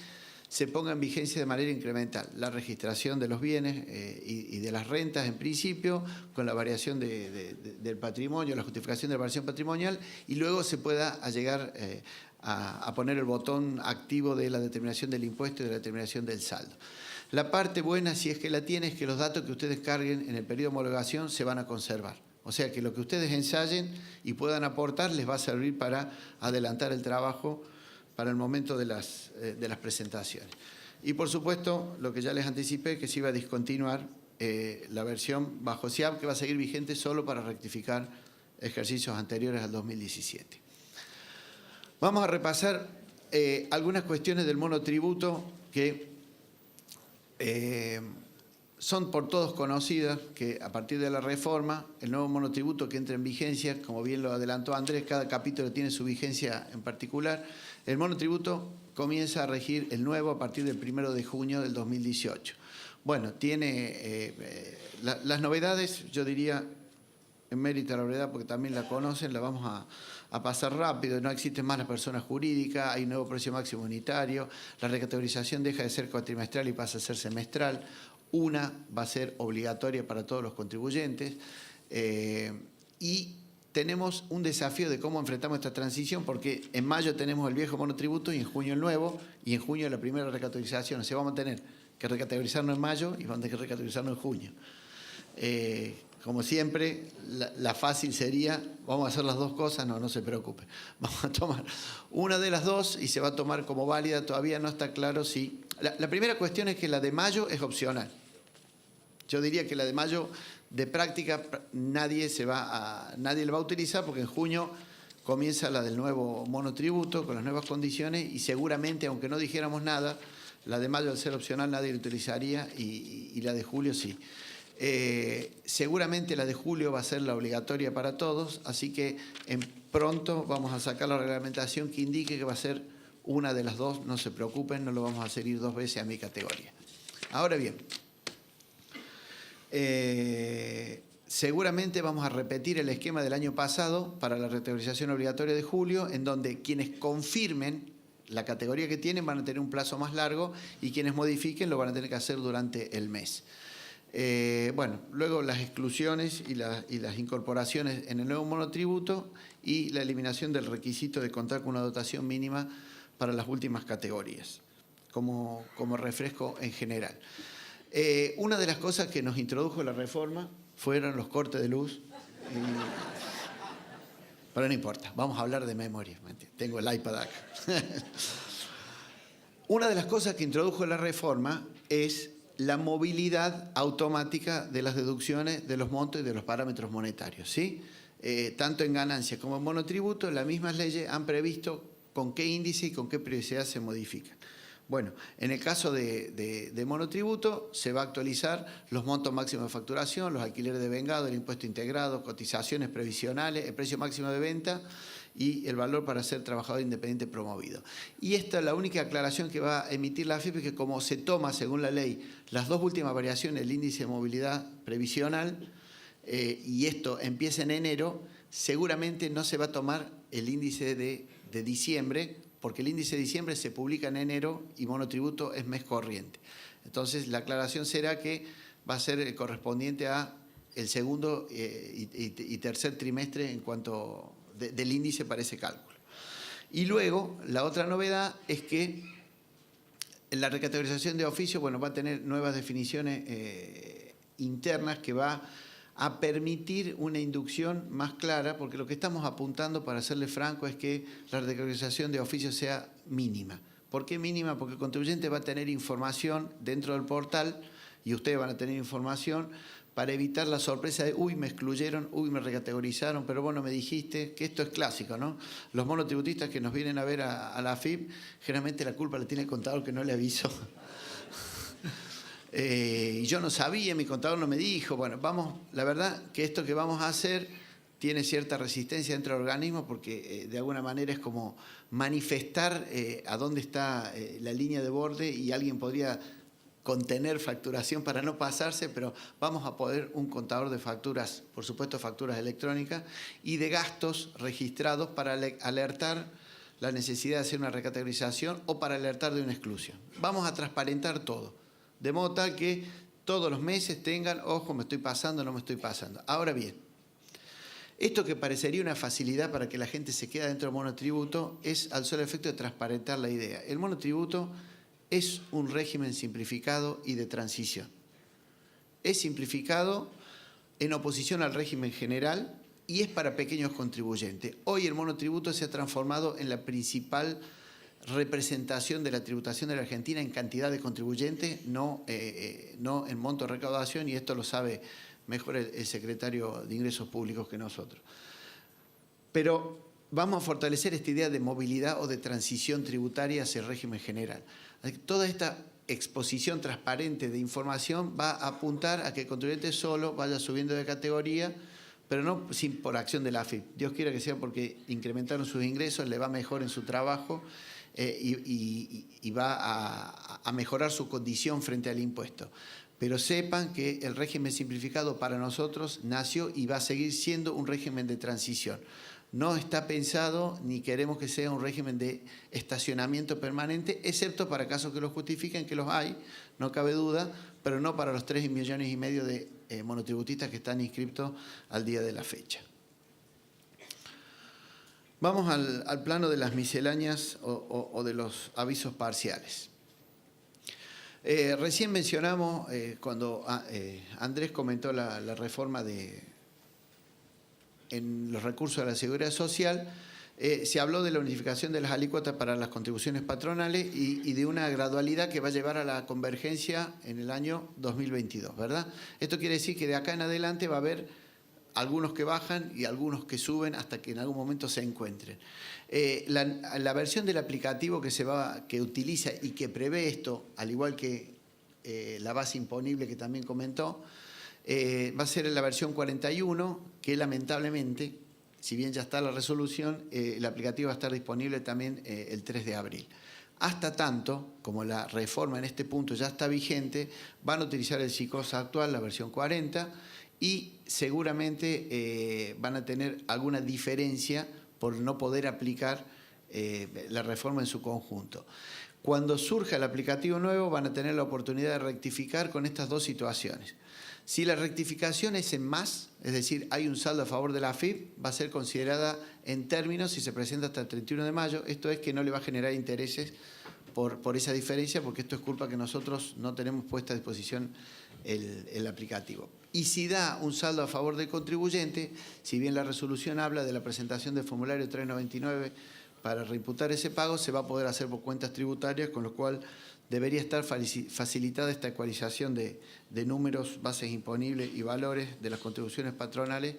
se ponga en vigencia de manera incremental la registración de los bienes y de las rentas en principio, con la variación del patrimonio, la justificación de la variación patrimonial, y luego se pueda llegar a poner el botón activo de la determinación del impuesto y de la determinación del saldo. La parte buena, si es que la tiene, es que los datos que ustedes carguen en el periodo de homologación se van a conservar. O sea que lo que ustedes ensayen y puedan aportar les va a servir para adelantar el trabajo para el momento de las presentaciones. Y por supuesto, lo que ya les anticipé, que se iba a discontinuar la versión bajo SIAP, que va a seguir vigente solo para rectificar ejercicios anteriores al 2017. Vamos a repasar algunas cuestiones del monotributo que son por todos conocidas, que a partir de la reforma, el nuevo monotributo que entra en vigencia, como bien lo adelantó Andrés, cada capítulo tiene su vigencia en particular. El monotributo comienza a regir el nuevo a partir del 1 de junio del 2018. Bueno, tiene las novedades, yo diría, en mérito a la brevedad, porque también la conocen, la vamos a pasar rápido. No existe más la persona jurídica, hay un nuevo precio máximo unitario, la recategorización deja de ser cuatrimestral y pasa a ser semestral. Una va a ser obligatoria para todos los contribuyentes y tenemos un desafío de cómo enfrentamos esta transición, porque en mayo tenemos el viejo monotributo y en junio el nuevo, y en junio la primera recategorización. O sea, vamos a tener que recategorizarnos en mayo y vamos a tener que recategorizarnos en junio. Como siempre, la fácil sería, vamos a hacer las dos cosas, no se preocupe. Vamos a tomar una de las dos y se va a tomar como válida, todavía no está claro si... La primera cuestión es que la de mayo es opcional. Yo diría que la de mayo, de práctica, nadie la va a utilizar porque en junio comienza la del nuevo monotributo con las nuevas condiciones y seguramente, aunque no dijéramos nada, la de mayo al ser opcional nadie la utilizaría y la de julio sí. Seguramente la de julio va a ser la obligatoria para todos, así que pronto vamos a sacar la reglamentación que indique que va a ser una de las dos, no se preocupen, no lo vamos a hacer ir 2 veces a mi categoría. Ahora bien, seguramente vamos a repetir el esquema del año pasado para la recategorización obligatoria de julio, en donde quienes confirmen la categoría que tienen van a tener un plazo más largo y quienes modifiquen lo van a tener que hacer durante el mes. Bueno, luego las exclusiones y las incorporaciones en el nuevo monotributo y la eliminación del requisito de contar con una dotación mínima para las últimas categorías, como refresco en general. Una de las cosas que nos introdujo la reforma fueron los cortes de luz. Pero no importa, vamos a hablar de memoria. Tengo el iPad acá. Una de las cosas que introdujo la reforma es la movilidad automática de las deducciones de los montos y de los parámetros monetarios, ¿sí? Tanto en ganancias como en monotributo, las mismas leyes han previsto con qué índice y con qué periodicidad se modifican. Bueno, en el caso de monotributo se va a actualizar los montos máximos de facturación, los alquileres de vengado, el impuesto integrado, cotizaciones previsionales, el precio máximo de venta y el valor para ser trabajador independiente promovido. Y esta es la única aclaración que va a emitir la AFIP, que como se toma, según la ley, las dos últimas variaciones del índice de movilidad previsional, y esto empieza en enero, seguramente no se va a tomar el índice de diciembre, porque el índice de diciembre se publica en enero y monotributo es mes corriente. Entonces, la aclaración será que va a ser correspondiente a el segundo y tercer trimestre en cuanto del índice para ese cálculo. Y luego, la otra novedad es que la recategorización de oficio, bueno, va a tener nuevas definiciones internas que va a permitir una inducción más clara, porque lo que estamos apuntando, para serle franco, es que la recategorización de oficio sea mínima. ¿Por qué mínima? Porque el contribuyente va a tener información dentro del portal y ustedes van a tener información para evitar la sorpresa de uy, me excluyeron, uy, me recategorizaron, pero vos no me dijiste, que esto es clásico, ¿no? Los monotributistas que nos vienen a ver a la AFIP, generalmente la culpa la tiene el contador que no le avisó. Y yo no sabía, mi contador no me dijo. Bueno, la verdad que esto que vamos a hacer tiene cierta resistencia dentro del organismo porque de alguna manera es como manifestar a dónde está la línea de borde y alguien podría contener facturación para no pasarse, pero vamos a poder un contador de facturas, por supuesto facturas electrónicas, y de gastos registrados para alertar la necesidad de hacer una recategorización o para alertar de una exclusión. Vamos a transparentar todo, de modo tal que todos los meses tengan, ojo, me estoy pasando, no me estoy pasando. Ahora bien, esto que parecería una facilidad para que la gente se quede dentro del monotributo es al solo efecto de transparentar la idea. El monotributo es un régimen simplificado y de transición. Es simplificado en oposición al régimen general y es para pequeños contribuyentes. Hoy el monotributo se ha transformado en la principal representación de la tributación de la Argentina en cantidad de contribuyentes, no en monto de recaudación, y esto lo sabe mejor el secretario de Ingresos Públicos que nosotros. Pero vamos a fortalecer esta idea de movilidad o de transición tributaria hacia el régimen general. Toda esta exposición transparente de información va a apuntar a que el contribuyente solo vaya subiendo de categoría, pero no por acción de la AFIP. Dios quiera que sea porque incrementaron sus ingresos, le va mejor en su trabajo y va a mejorar su condición frente al impuesto. pero sepan que el régimen simplificado para nosotros nació y va a seguir siendo un régimen de transición. No está pensado ni queremos que sea un régimen de estacionamiento permanente, excepto para casos que lo justifiquen, que los hay, no cabe duda, pero no para los 3,5 millones de monotributistas que están inscritos al día de la fecha. Vamos al plano de las misceláneas o de los avisos parciales. Recién mencionamos, cuando Andrés comentó la reforma en los recursos de la Seguridad Social, se habló de la unificación de las alícuotas para las contribuciones patronales y de una gradualidad que va a llevar a la convergencia en el año 2022, ¿verdad? Esto quiere decir que de acá en adelante va a haber algunos que bajan y algunos que suben hasta que en algún momento se encuentren. La versión del aplicativo que utiliza y que prevé esto, al igual que la base imponible que también comentó, va a ser la versión 41, que lamentablemente, si bien ya está la resolución, el aplicativo va a estar disponible también el 3 de abril. Hasta tanto, como la reforma en este punto ya está vigente, van a utilizar el SICOSA actual, la versión 40, y seguramente van a tener alguna diferencia por no poder aplicar la reforma en su conjunto. Cuando surja el aplicativo nuevo van a tener la oportunidad de rectificar con estas dos situaciones. Si la rectificación es en más, es decir, hay un saldo a favor de la AFIP, va a ser considerada en términos si se presenta hasta el 31 de mayo, esto es que no le va a generar intereses por esa diferencia, porque esto es culpa que nosotros no tenemos puesta a disposición el aplicativo. Y si da un saldo a favor del contribuyente, si bien la resolución habla de la presentación del formulario 399 para reimputar ese pago, se va a poder hacer por cuentas tributarias, con lo cual debería estar facilitada esta ecualización de números, bases imponibles y valores de las contribuciones patronales,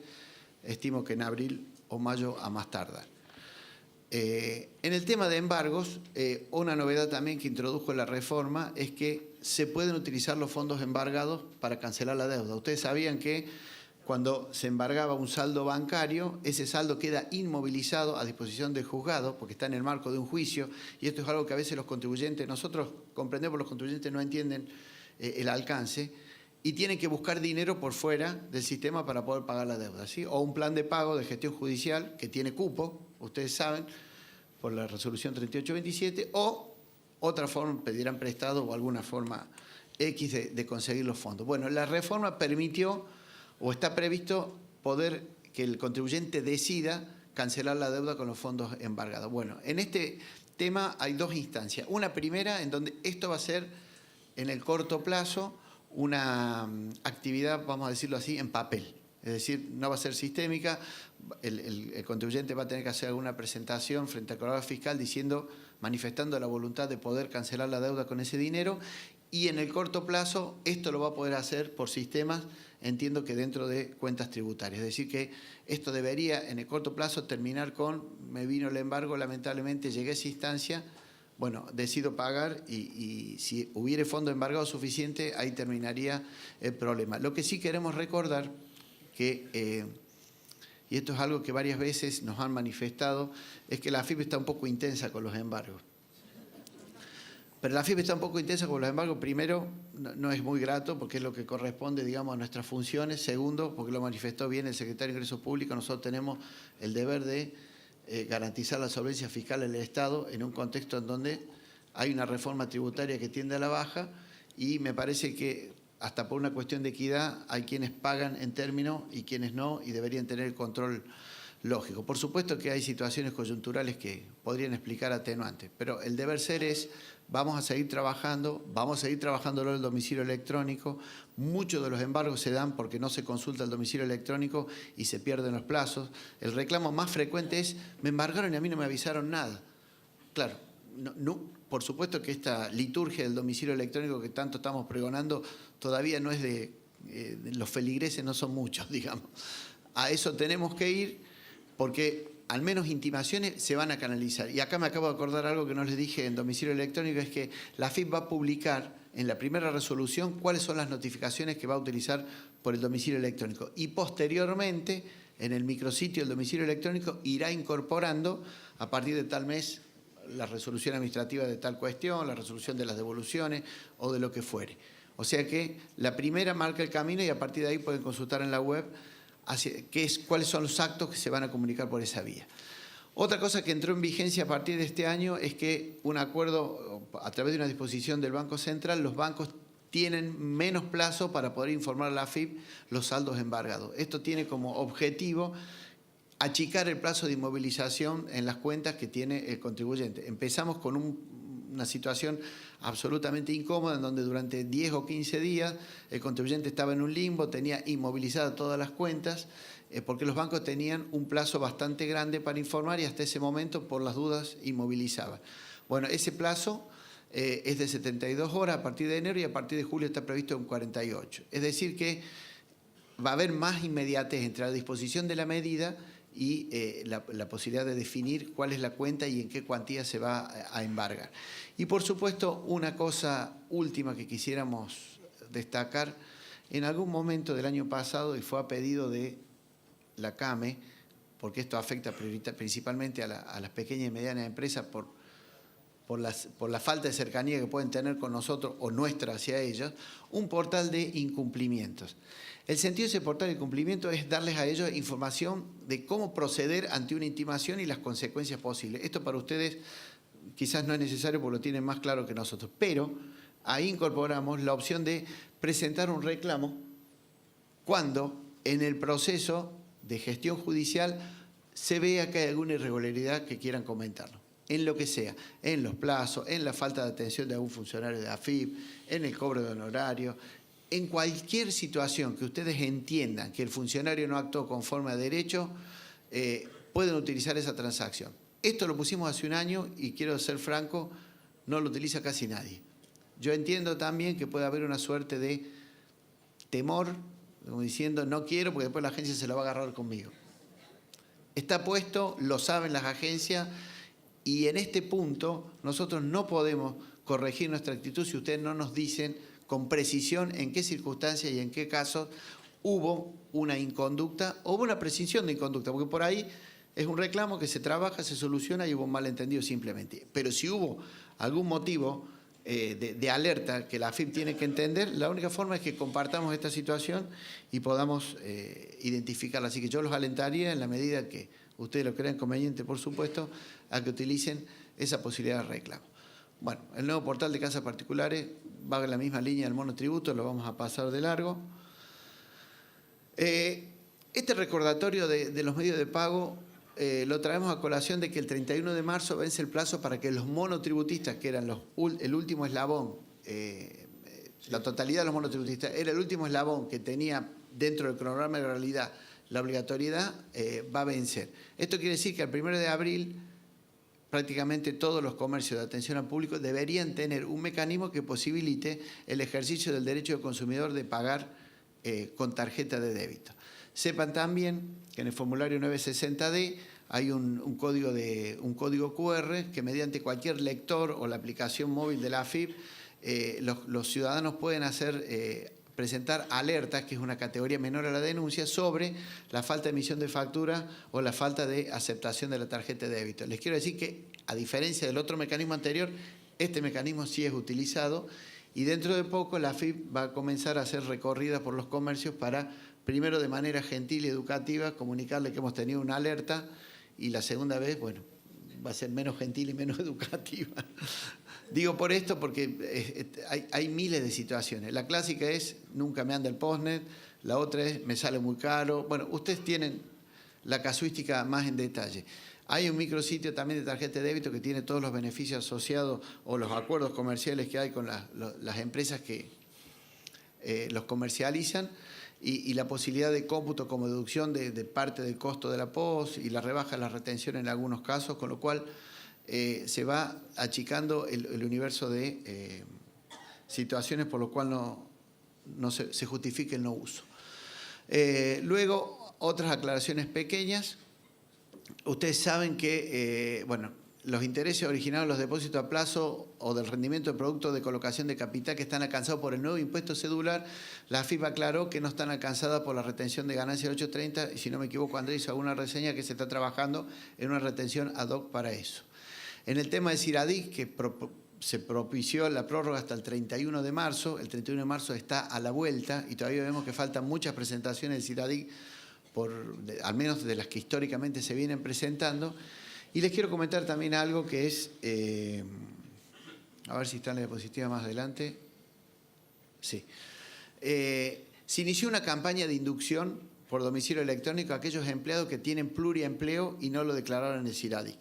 estimo que en abril o mayo a más tardar. En el tema de embargos, una novedad también que introdujo la reforma es que se pueden utilizar los fondos embargados para cancelar la deuda. Ustedes sabían que cuando se embargaba un saldo bancario, ese saldo queda inmovilizado a disposición del juzgado, porque está en el marco de un juicio, y esto es algo que a veces los contribuyentes, nosotros comprendemos, los contribuyentes no entienden el alcance, y tienen que buscar dinero por fuera del sistema para poder pagar la deuda, ¿sí? O un plan de pago de gestión judicial que tiene cupo, ustedes saben, por la resolución 3827, o otra forma, pedirán prestado o alguna forma X de conseguir los fondos. Bueno, la reforma permitió o está previsto poder que el contribuyente decida cancelar la deuda con los fondos embargados. Bueno, en este tema hay dos instancias. Una primera en donde esto va a ser en el corto plazo una actividad, vamos a decirlo así, en papel. Es decir, no va a ser sistémica, el contribuyente va a tener que hacer alguna presentación frente al colador fiscal manifestando la voluntad de poder cancelar la deuda con ese dinero, y en el corto plazo esto lo va a poder hacer por sistemas, entiendo que dentro de cuentas tributarias. Es decir, que esto debería en el corto plazo terminar con, me vino el embargo, lamentablemente llegué a esa instancia, bueno, decido pagar y si hubiere fondo embargado suficiente, ahí terminaría el problema. Lo que sí queremos recordar que, y esto es algo que varias veces nos han manifestado, es que la AFIP está un poco intensa con los embargos. Pero la AFIP está un poco intensa con los embargos. Primero, no es muy grato porque es lo que corresponde, digamos, a nuestras funciones. Segundo, porque lo manifestó bien el secretario de Ingresos Públicos, nosotros tenemos el deber de garantizar la solvencia fiscal del Estado en un contexto en donde hay una reforma tributaria que tiende a la baja y me parece que hasta por una cuestión de equidad hay quienes pagan en términos y quienes no, y deberían tener el control lógico. Por supuesto que hay situaciones coyunturales que podrían explicar atenuantes, pero el deber ser es, vamos a seguir trabajando en el domicilio electrónico. Muchos de los embargos se dan porque no se consulta el domicilio electrónico y se pierden los plazos. El reclamo más frecuente es, me embargaron y a mí no me avisaron nada. Claro, por supuesto que esta liturgia del domicilio electrónico que tanto estamos pregonando todavía no es los feligreses no son muchos, digamos. A eso tenemos que ir porque al menos intimaciones se van a canalizar. Y acá me acabo de acordar algo que no les dije en domicilio electrónico, es que la AFIP va a publicar en la primera resolución cuáles son las notificaciones que va a utilizar por el domicilio electrónico. Y posteriormente, en el micrositio del domicilio electrónico, irá incorporando a partir de tal mes la resolución administrativa de tal cuestión, la resolución de las devoluciones o de lo que fuere. O sea que la primera marca el camino y a partir de ahí pueden consultar en la web cuáles son los actos que se van a comunicar por esa vía. Otra cosa que entró en vigencia a partir de este año es que un acuerdo, a través de una disposición del Banco Central, los bancos tienen menos plazo para poder informar a la AFIP los saldos embargados. Esto tiene como objetivo achicar el plazo de inmovilización en las cuentas que tiene el contribuyente. Empezamos con una situación absolutamente incómoda en donde durante 10 o 15 días el contribuyente estaba en un limbo, tenía inmovilizadas todas las cuentas, porque los bancos tenían un plazo bastante grande para informar y hasta ese momento, por las dudas, inmovilizaban. Bueno, ese plazo es de 72 horas a partir de enero y a partir de julio está previsto en 48. Es decir que va a haber más inmediatez entre la disposición de la medida y la posibilidad de definir cuál es la cuenta y en qué cuantía se va a embargar. Y por supuesto, una cosa última que quisiéramos destacar, en algún momento del año pasado, y fue a pedido de la CAME, porque esto afecta principalmente a las pequeñas y medianas empresas por la falta de cercanía que pueden tener con nosotros o nuestra hacia ellos, un portal de incumplimientos. El sentido de ese portal de incumplimiento es darles a ellos información de cómo proceder ante una intimación y las consecuencias posibles. Esto para ustedes quizás no es necesario porque lo tienen más claro que nosotros, pero ahí incorporamos la opción de presentar un reclamo cuando en el proceso de gestión judicial se vea que hay alguna irregularidad que quieran comentarlo. En lo que sea, en los plazos, en la falta de atención de algún funcionario de AFIP, en el cobro de honorarios, en cualquier situación que ustedes entiendan que el funcionario no actuó conforme a derecho, pueden utilizar esa transacción. Esto lo pusimos hace un año y quiero ser franco, no lo utiliza casi nadie. Yo entiendo también que puede haber una suerte de temor, como diciendo no quiero porque después la agencia se la va a agarrar conmigo. Está puesto, lo saben las agencias, y en este punto nosotros no podemos corregir nuestra actitud si ustedes no nos dicen con precisión en qué circunstancias y en qué casos hubo una inconducta o hubo una prescripción de inconducta, porque por ahí es un reclamo que se trabaja, se soluciona y hubo un malentendido simplemente. Pero si hubo algún motivo de alerta que la AFIP tiene que entender, la única forma es que compartamos esta situación y podamos identificarla. Así que yo los alentaría en la medida que ustedes lo crean conveniente, por supuesto, a que utilicen esa posibilidad de reclamo. Bueno, el nuevo portal de casas particulares va en la misma línea del monotributo, lo vamos a pasar de largo. Este recordatorio de los medios de pago lo traemos a colación de que el 31 de marzo vence el plazo para que los monotributistas, que eran el último eslabón, la totalidad de los monotributistas, era el último eslabón que tenía dentro del cronograma de realidad la obligatoriedad, va a vencer. Esto quiere decir que al 1 de abril prácticamente todos los comercios de atención al público deberían tener un mecanismo que posibilite el ejercicio del derecho del consumidor de pagar con tarjeta de débito. Sepan también que en el formulario 960D hay un código QR que mediante cualquier lector o la aplicación móvil de la AFIP los ciudadanos pueden presentar alertas, que es una categoría menor a la denuncia, sobre la falta de emisión de factura o la falta de aceptación de la tarjeta de débito. Les quiero decir que, a diferencia del otro mecanismo anterior, este mecanismo sí es utilizado y dentro de poco la AFIP va a comenzar a hacer recorridas por los comercios para, primero de manera gentil y educativa, comunicarle que hemos tenido una alerta y la segunda vez, bueno, va a ser menos gentil y menos educativa. Digo por esto porque hay miles de situaciones. La clásica es, nunca me anda el postnet, la otra es, me sale muy caro. Bueno, ustedes tienen la casuística más en detalle. Hay un micrositio también de tarjeta de débito que tiene todos los beneficios asociados o los acuerdos comerciales que hay con las empresas que los comercializan y la posibilidad de cómputo como deducción de parte del costo de la POS y la rebaja de la retención en algunos casos, con lo cual se va achicando el universo de situaciones por lo cual no se justifique el no uso. Luego, otras aclaraciones pequeñas. Ustedes saben que los intereses originados de los depósitos a plazo o del rendimiento de productos de colocación de capital que están alcanzados por el nuevo impuesto cedular, la AFIP aclaró que no están alcanzadas por la retención de ganancias del 830, y si no me equivoco, Andrés hizo alguna reseña que se está trabajando en una retención ad hoc para eso. En el tema de CIRADIC, que se propició la prórroga hasta el 31 de marzo. El 31 de marzo está a la vuelta y todavía vemos que faltan muchas presentaciones del CIRADIC, al menos de las que históricamente se vienen presentando. Y les quiero comentar también algo que es, a ver si está en la diapositiva más adelante. Sí. Se inició una campaña de inducción por domicilio electrónico a aquellos empleados que tienen pluriempleo y no lo declararon en el CIRADIC.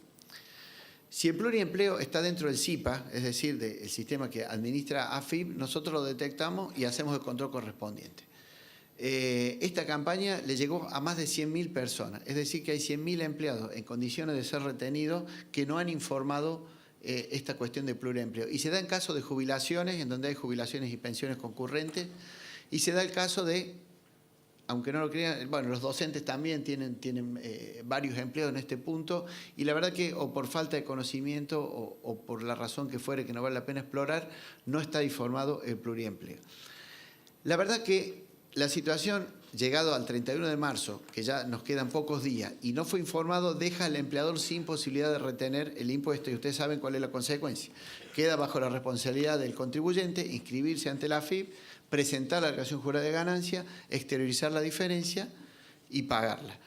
Si el pluriempleo está dentro del SIPA, es decir, del sistema que administra AFIP, nosotros lo detectamos y hacemos el control correspondiente. Esta campaña le llegó a más de 100.000 personas, es decir, que hay 100.000 empleados en condiciones de ser retenidos que no han informado esta cuestión de pluriempleo. Y se da en caso de jubilaciones, en donde hay jubilaciones y pensiones concurrentes, y se da el caso de, aunque no lo crean, bueno, los docentes también tienen varios empleos en este punto, y la verdad que o por falta de conocimiento o por la razón que fuere que no vale la pena explorar, no está informado el pluriempleo. La verdad que la situación, llegado al 31 de marzo, que ya nos quedan pocos días, y no fue informado, deja al empleador sin posibilidad de retener el impuesto, y ustedes saben cuál es la consecuencia. Queda bajo la responsabilidad del contribuyente inscribirse ante la AFIP, presentar la declaración jurada de ganancia, exteriorizar la diferencia y pagarla,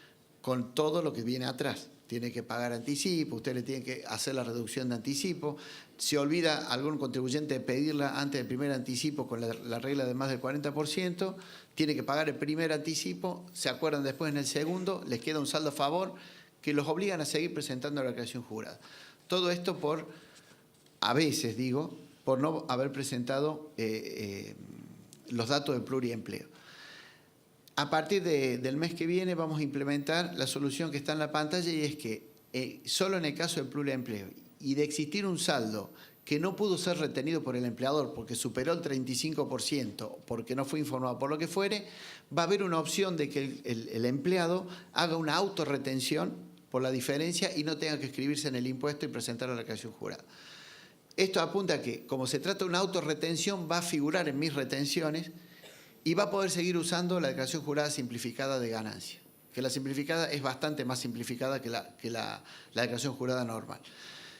con todo lo que viene atrás. Tiene que pagar anticipo, usted le tiene que hacer la reducción de anticipo. Se olvida algún contribuyente de pedirla antes del primer anticipo con la regla de más del 40%, tiene que pagar el primer anticipo, se acuerdan después en el segundo, les queda un saldo a favor que los obligan a seguir presentando la declaración jurada. Todo esto por, a veces digo, por no haber presentado los datos de pluriempleo. A partir del mes que viene vamos a implementar la solución que está en la pantalla, y es que solo en el caso del pluriempleo y de existir un saldo que no pudo ser retenido por el empleador porque superó el 35%, porque no fue informado por lo que fuere, va a haber una opción de que el empleado haga una autorretención por la diferencia y no tenga que escribirse en el impuesto y presentar la declaración jurada. Esto apunta a que, como se trata de una autorretención, va a figurar en mis retenciones y va a poder seguir usando la declaración jurada simplificada de ganancia, que la simplificada es bastante más simplificada que la declaración jurada normal.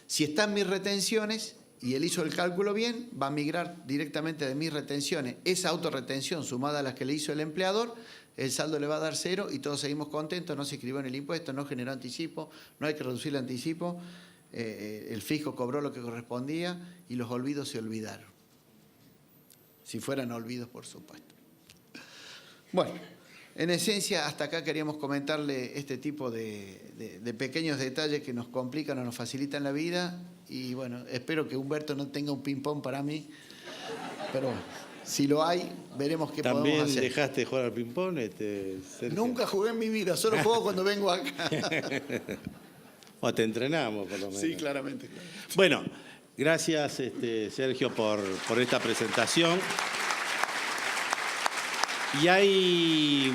Si está en mis retenciones y él hizo el cálculo bien, va a migrar directamente de mis retenciones esa autorretención sumada a las que le hizo el empleador, el saldo le va a dar 0 y todos seguimos contentos, no se inscribió en el impuesto, no generó anticipo, no hay que reducir el anticipo, el fisco cobró lo que correspondía y los olvidos se olvidaron. Si fueran olvidos, por supuesto. Bueno, en esencia, hasta acá queríamos comentarle este tipo de pequeños detalles que nos complican o nos facilitan la vida. Y bueno, espero que Humberto no tenga un ping-pong para mí, pero si lo hay, veremos qué podemos hacer. ¿También dejaste de jugar al ping-pong, Sergio? Nunca jugué en mi vida, solo juego cuando vengo acá. O te entrenamos, por lo menos. Sí, claramente. Bueno, gracias, Sergio, por esta presentación. Y hay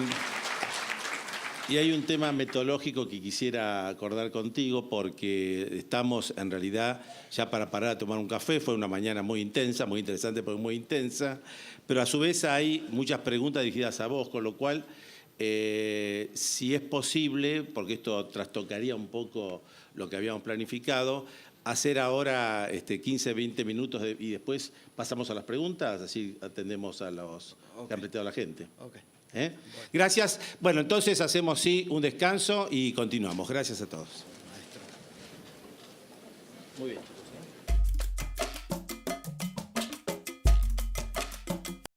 un tema metodológico que quisiera acordar contigo, porque estamos en realidad ya para parar a tomar un café. Fue una mañana muy intensa, muy interesante, pero muy intensa. Pero a su vez hay muchas preguntas dirigidas a vos, con lo cual, si es posible, porque esto trastocaría un poco lo que habíamos planificado, hacer ahora 15, 20 minutos y después pasamos a las preguntas, así atendemos a los que han planteado la gente. Okay. Gracias. Bueno, entonces hacemos sí un descanso y continuamos. Gracias a todos. Muy bien.